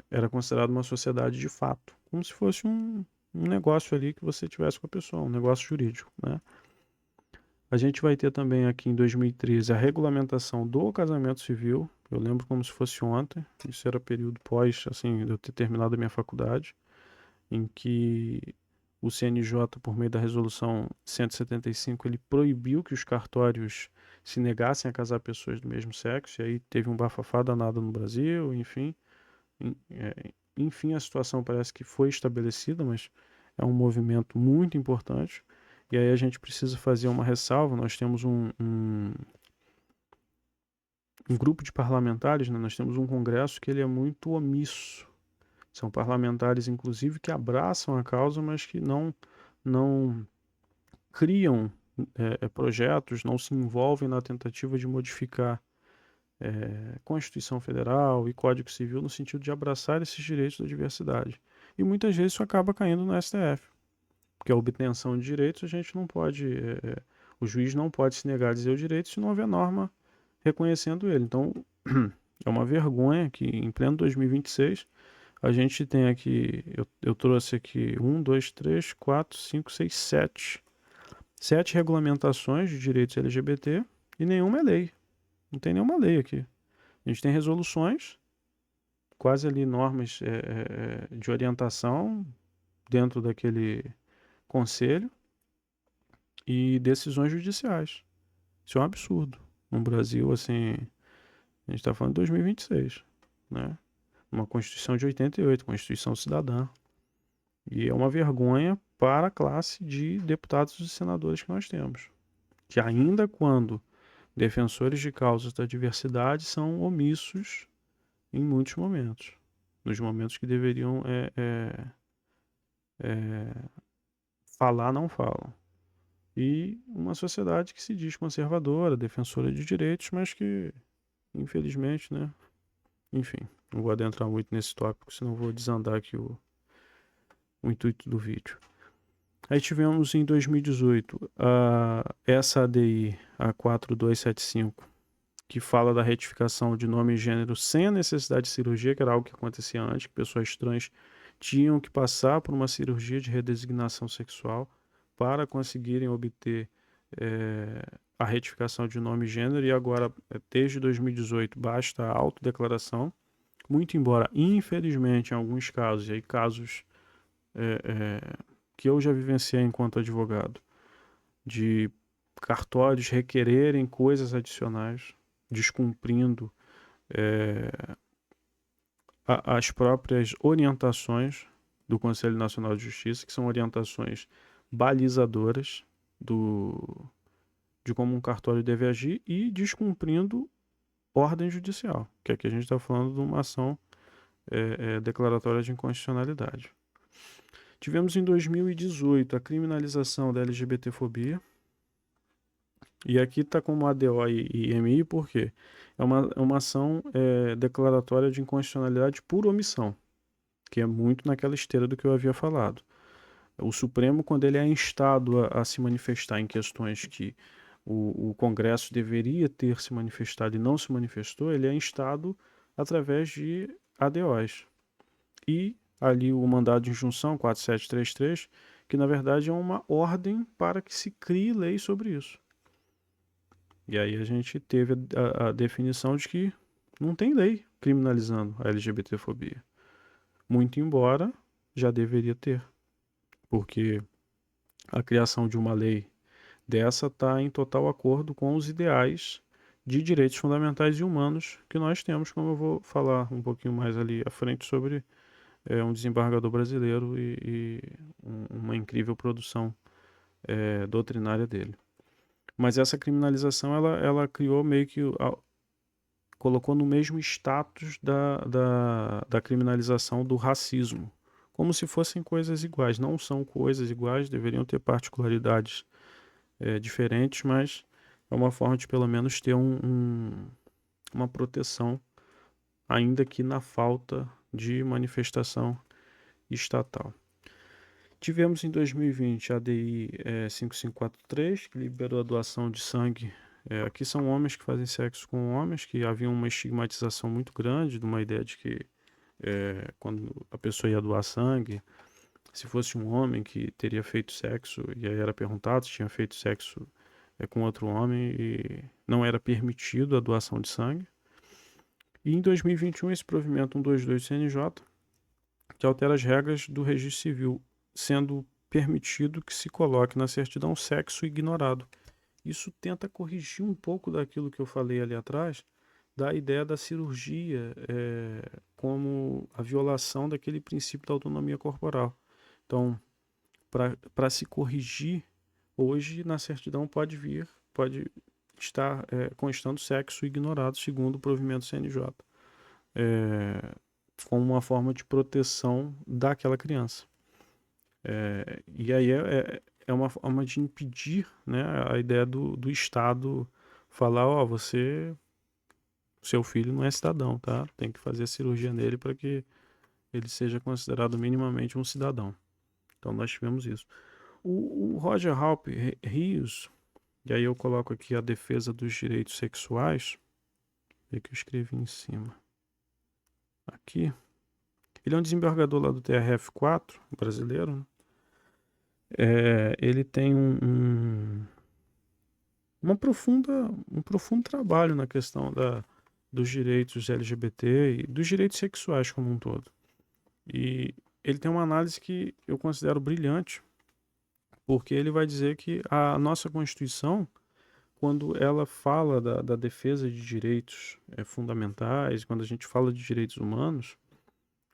era considerado uma sociedade de fato, como se fosse um negócio ali que você tivesse com a pessoa, um negócio jurídico, né? A gente vai ter também aqui em 2013 a regulamentação do casamento civil. Eu lembro como se fosse ontem. Isso era período pós, assim, de eu ter terminado a minha faculdade, em que o CNJ, por meio da resolução 175, ele proibiu que os cartórios se negassem a casar pessoas do mesmo sexo, e aí teve um bafafá danado no Brasil, enfim. Enfim, a situação parece que foi estabelecida, mas é um movimento muito importante. E aí a gente precisa fazer uma ressalva. Nós temos um grupo de parlamentares, né? Nós temos um Congresso que ele é muito omisso. São parlamentares, inclusive, que abraçam a causa, mas que não criam projetos, não se envolvem na tentativa de modificar Constituição Federal e Código Civil no sentido de abraçar esses direitos da diversidade. E muitas vezes isso acaba caindo no STF, porque a obtenção de direitos a gente não pode, o juiz não pode se negar a dizer o direito se não houver norma reconhecendo ele. Então, é uma vergonha que em pleno 2026 a gente tem aqui, eu trouxe aqui 7 regulamentações de direitos LGBT e nenhuma é lei. Não tem nenhuma lei aqui. A gente tem resoluções, quase ali normas de orientação dentro daquele conselho e decisões judiciais. Isso é um absurdo. No Brasil, assim, a gente está falando de 2026, né? Uma Constituição de 88, Constituição Cidadã. E é uma vergonha para a classe de deputados e senadores que nós temos. Que ainda quando defensores de causas da diversidade são omissos em muitos momentos. Nos momentos que deveriam falar, não falam. E uma sociedade que se diz conservadora, defensora de direitos, mas que, infelizmente, né? Enfim, não vou adentrar muito nesse tópico, senão vou desandar aqui o intuito do vídeo. Aí tivemos em 2018 essa ADI, a 4275, que fala da retificação de nome e gênero sem a necessidade de cirurgia, que era algo que acontecia antes, que pessoas trans tinham que passar por uma cirurgia de redesignação sexual para conseguirem obter a retificação de nome e gênero, e agora, desde 2018, basta a autodeclaração, muito embora, infelizmente, em alguns casos, e aí casos que eu já vivenciei enquanto advogado, de cartórios requererem coisas adicionais, descumprindo as próprias orientações do Conselho Nacional de Justiça, que são orientações balizadoras de como um cartório deve agir, e descumprindo ordem judicial, que aqui a gente está falando de uma ação declaratória de inconstitucionalidade. Tivemos em 2018 a criminalização da LGBTfobia, e aqui está como ADO e MI, por quê? É uma ação declaratória de inconstitucionalidade por omissão, que é muito naquela esteira do que eu havia falado. O Supremo, quando ele é instado a se manifestar em questões que o Congresso deveria ter se manifestado e não se manifestou, ele é instado através de ADOs. E ali o mandado de injunção 4733, que na verdade é uma ordem para que se crie lei sobre isso. E aí a gente teve a definição de que não tem lei criminalizando a LGBTfobia. Muito embora já deveria ter. Porque a criação de uma lei dessa está em total acordo com os ideais de direitos fundamentais e humanos que nós temos, como eu vou falar um pouquinho mais ali à frente sobre um desembargador brasileiro e uma incrível produção doutrinária dele. Mas essa criminalização, ela criou meio que colocou no mesmo status da criminalização do racismo, como se fossem coisas iguais. Não são coisas iguais, deveriam ter particularidades diferentes, mas é uma forma de pelo menos ter uma proteção, ainda que na falta de manifestação estatal. Tivemos em 2020 a ADI 5543, que liberou a doação de sangue. Aqui são homens que fazem sexo com homens, que havia uma estigmatização muito grande, de uma ideia de que quando a pessoa ia doar sangue, se fosse um homem que teria feito sexo, e aí era perguntado se tinha feito sexo com outro homem, e não era permitido a doação de sangue. E em 2021 esse provimento 122 do CNJ, que altera as regras do registro civil, sendo permitido que se coloque na certidão sexo ignorado. Isso tenta corrigir um pouco daquilo que eu falei ali atrás, da ideia da cirurgia como a violação daquele princípio da autonomia corporal. Então, para se corrigir, hoje na certidão pode estar constando sexo ignorado, segundo o provimento CNJ, como uma forma de proteção daquela criança. E aí é uma forma de impedir, né, a ideia do Estado falar, seu filho não é cidadão, tá? Tem que fazer a cirurgia nele para que ele seja considerado minimamente um cidadão. Então nós tivemos isso. O Roger Halpe Rios, e aí eu coloco aqui a defesa dos direitos sexuais, que eu escrevi em cima. Aqui. Ele é um desembargador lá do TRF4, brasileiro, né? Ele tem um profundo trabalho na questão dos direitos LGBT e dos direitos sexuais como um todo. E ele tem uma análise que eu considero brilhante, porque ele vai dizer que a nossa Constituição, quando ela fala da defesa de direitos fundamentais, quando a gente fala de direitos humanos,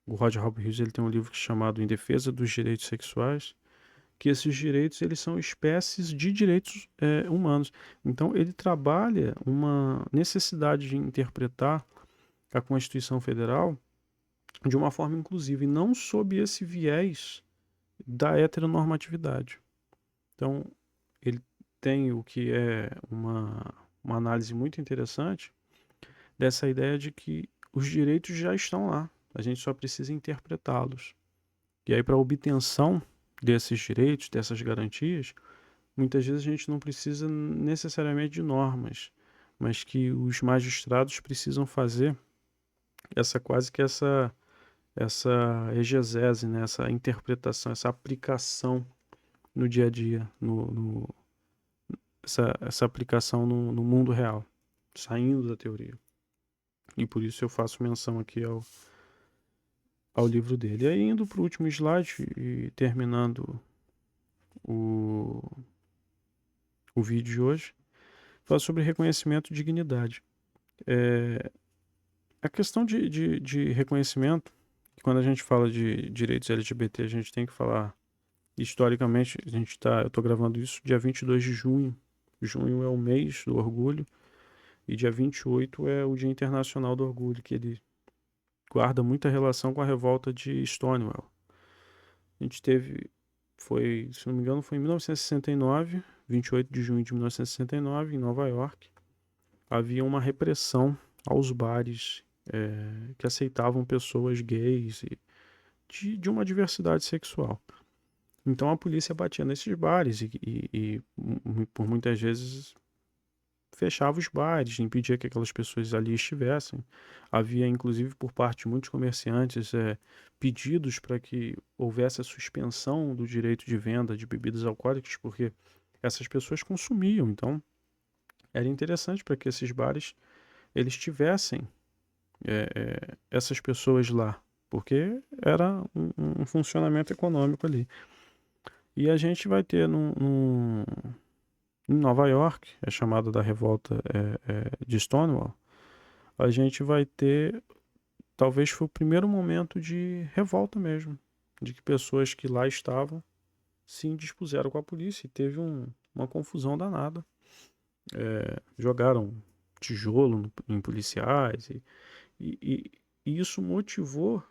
o Roger Halpe Rios ele tem um livro chamado Em Defesa dos Direitos Sexuais, que esses direitos eles são espécies de direitos humanos. Então ele trabalha uma necessidade de interpretar a Constituição Federal de uma forma inclusiva e não sob esse viés da heteronormatividade. Então ele tem o que é uma análise muito interessante dessa ideia de que os direitos já estão lá, a gente só precisa interpretá-los. E aí, para a obtenção desses direitos, dessas garantias, muitas vezes a gente não precisa necessariamente de normas, mas que os magistrados precisam fazer essa exegese, né? Essa interpretação, essa aplicação no dia a dia, essa aplicação no mundo real, saindo da teoria. E por isso eu faço menção aqui ao livro dele. E aí, indo para o último slide e terminando o vídeo de hoje, fala sobre reconhecimento e dignidade. A questão de reconhecimento, quando a gente fala de direitos LGBT, a gente tem que falar, historicamente, eu estou gravando isso dia 22 de junho. Junho é o mês do orgulho e dia 28 é o Dia Internacional do Orgulho, que ele guarda muita relação com a revolta de Stonewall. A gente teve, se não me engano, foi em 1969, 28 de junho de 1969, em Nova York, havia uma repressão aos bares que aceitavam pessoas gays e de uma diversidade sexual. Então a polícia batia nesses bares e por muitas vezes fechava os bares, impedia que aquelas pessoas ali estivessem. Havia, inclusive, por parte de muitos comerciantes, pedidos para que houvesse a suspensão do direito de venda de bebidas alcoólicas, porque essas pessoas consumiam. Então, era interessante para que esses bares eles tivessem essas pessoas lá, porque era um funcionamento econômico ali. E a gente vai ter em Nova York, é chamada da revolta de Stonewall, a gente vai ter, talvez foi o primeiro momento de revolta mesmo, de que pessoas que lá estavam se indispuseram com a polícia e teve uma confusão danada. Jogaram tijolo em policiais e isso motivou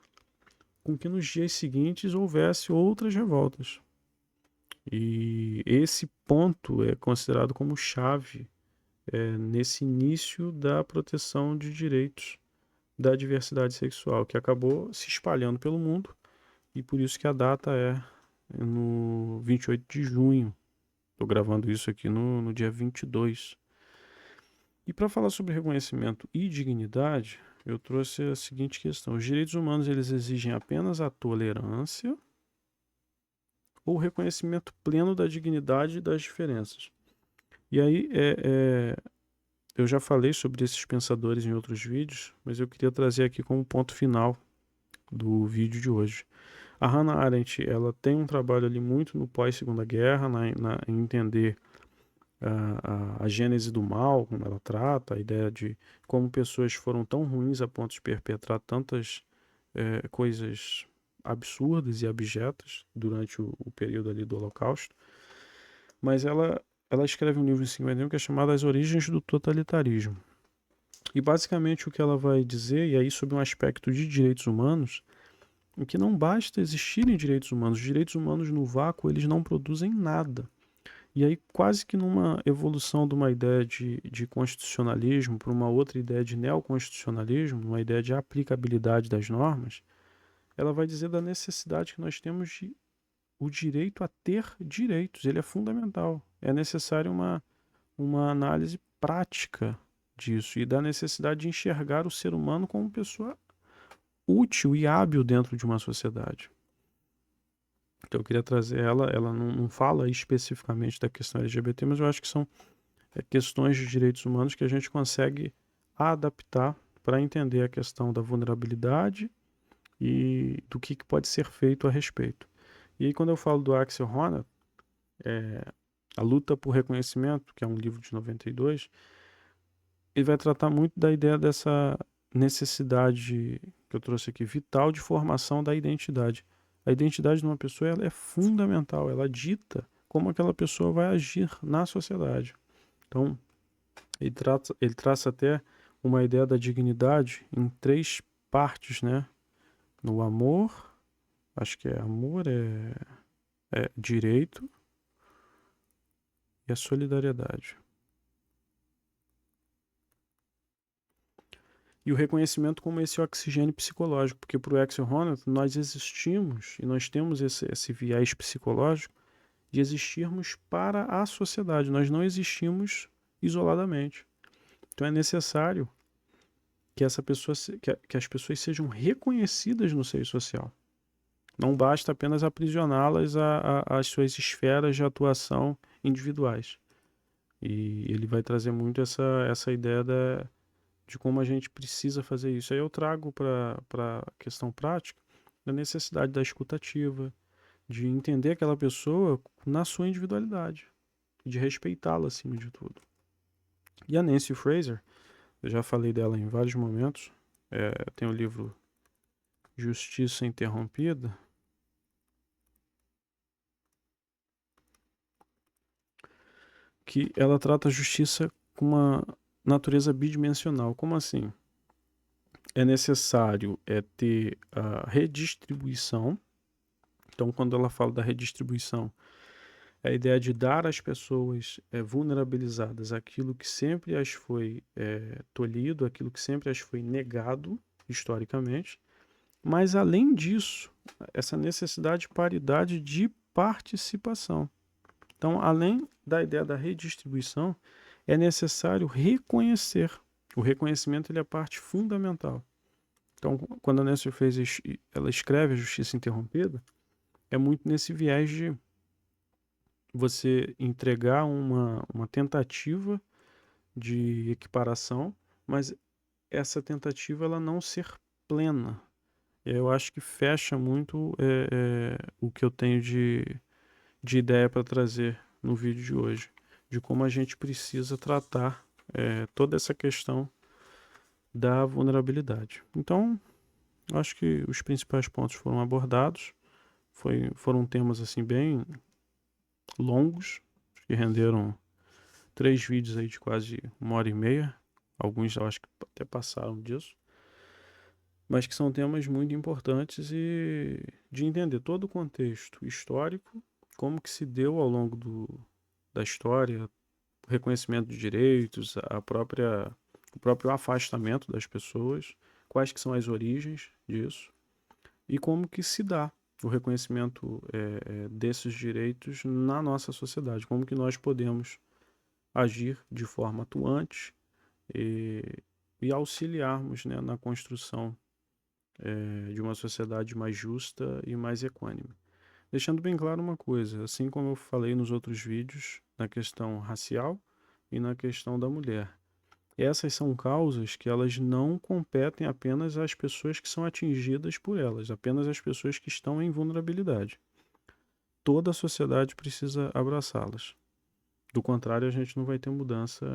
com que nos dias seguintes houvesse outras revoltas. E esse ponto é considerado como chave nesse início da proteção de direitos da diversidade sexual, que acabou se espalhando pelo mundo, e por isso que a data é no 28 de junho. Estou gravando isso aqui no dia 22. E para falar sobre reconhecimento e dignidade, eu trouxe a seguinte questão. Os direitos humanos eles exigem apenas a tolerância ou o reconhecimento pleno da dignidade e das diferenças. E aí, eu já falei sobre esses pensadores em outros vídeos, mas eu queria trazer aqui como ponto final do vídeo de hoje. A Hannah Arendt, ela tem um trabalho ali muito no pós-Segunda Guerra, em entender a gênese do mal, como ela trata, a ideia de como pessoas foram tão ruins a ponto de perpetrar tantas coisas absurdas e abjetas durante o período ali do Holocausto. Mas ela escreve um livro em 51 que é chamado As Origens do Totalitarismo. E basicamente o que ela vai dizer, e aí sobre um aspecto de direitos humanos, é que não basta existirem direitos humanos no vácuo eles não produzem nada. E aí quase que numa evolução de uma ideia de constitucionalismo para uma outra ideia de neoconstitucionalismo, uma ideia de aplicabilidade das normas, ela vai dizer da necessidade que nós temos de o direito a ter direitos, ele é fundamental. É necessário uma análise prática disso e da necessidade de enxergar o ser humano como pessoa útil e hábil dentro de uma sociedade. Então eu queria trazer ela não fala especificamente da questão LGBT, mas eu acho que são questões de direitos humanos que a gente consegue adaptar para entender a questão da vulnerabilidade e do que pode ser feito a respeito. E aí quando eu falo do Axel Honneth, A Luta por Reconhecimento, que é um livro de 92, ele vai tratar muito da ideia dessa necessidade que eu trouxe aqui, vital de formação da identidade. A identidade de uma pessoa ela é fundamental, ela dita como aquela pessoa vai agir na sociedade. Então, ele traça até uma ideia da dignidade em 3 partes, né? No amor, acho que é amor, é direito e a solidariedade. E o reconhecimento como esse oxigênio psicológico, porque para o Axel Honneth nós existimos e nós temos esse viés psicológico de existirmos para a sociedade, nós não existimos isoladamente. Então é necessário que essa pessoa, que as pessoas sejam reconhecidas no seio social. Não basta apenas aprisioná-las às suas esferas de atuação individuais. E ele vai trazer muito essa ideia de como a gente precisa fazer isso. Aí eu trago para a questão prática da necessidade da escutativa, de entender aquela pessoa na sua individualidade, de respeitá-la acima de tudo. E a Nancy Fraser, eu já falei dela em vários momentos, tem o livro Justiça Interrompida, que ela trata a justiça com uma natureza bidimensional. Como assim? É necessário ter a redistribuição. Então, quando ela fala da redistribuição, é a ideia de dar às pessoas vulnerabilizadas aquilo que sempre as foi tolhido, aquilo que sempre as foi negado historicamente. Mas, além disso, essa necessidade de paridade de participação. Então, além da ideia da redistribuição, é necessário reconhecer. O reconhecimento ele é a parte fundamental. Então, quando a Nancy Fraser ela escreve a Justiça Interrompida, é muito nesse viés de você entregar uma tentativa de equiparação, mas essa tentativa ela não ser plena. Eu acho que fecha muito o que eu tenho de ideia para trazer no vídeo de hoje, de como a gente precisa tratar toda essa questão da vulnerabilidade. Então, acho que os principais pontos foram abordados, foram temas assim bem longos, que renderam 3 vídeos aí de quase 1h30, alguns eu acho que até passaram disso, mas que são temas muito importantes e de entender todo o contexto histórico, como que se deu ao longo da história, o reconhecimento de direitos, o próprio afastamento das pessoas, quais que são as origens disso e como que se dá o reconhecimento desses direitos na nossa sociedade, como que nós podemos agir de forma atuante e auxiliarmos, né, na construção de uma sociedade mais justa e mais equânime. Deixando bem claro uma coisa, assim como eu falei nos outros vídeos, na questão racial e na questão da mulher, Essas são causas que elas não competem apenas às pessoas que são atingidas por elas, apenas às pessoas que estão em vulnerabilidade. Toda a sociedade precisa abraçá-las. Do contrário, a gente não vai ter mudança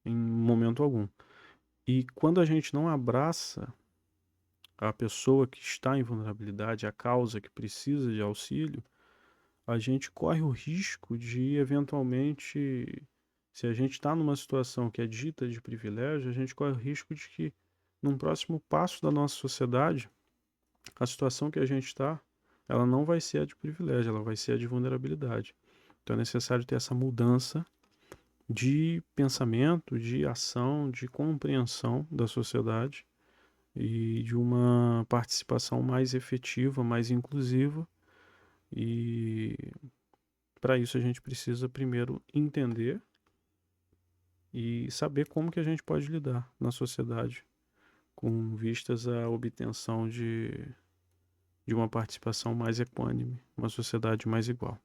em momento algum. E quando a gente não abraça a pessoa que está em vulnerabilidade, a causa que precisa de auxílio, a gente corre o risco de, eventualmente, se a gente está numa situação que é dita de privilégio, a gente corre o risco de que, num próximo passo da nossa sociedade, a situação que a gente está, ela não vai ser a de privilégio, ela vai ser a de vulnerabilidade. Então é necessário ter essa mudança de pensamento, de ação, de compreensão da sociedade e de uma participação mais efetiva, mais inclusiva. E para isso a gente precisa primeiro entender e saber como que a gente pode lidar na sociedade com vistas à obtenção de uma participação mais equânime, uma sociedade mais igual.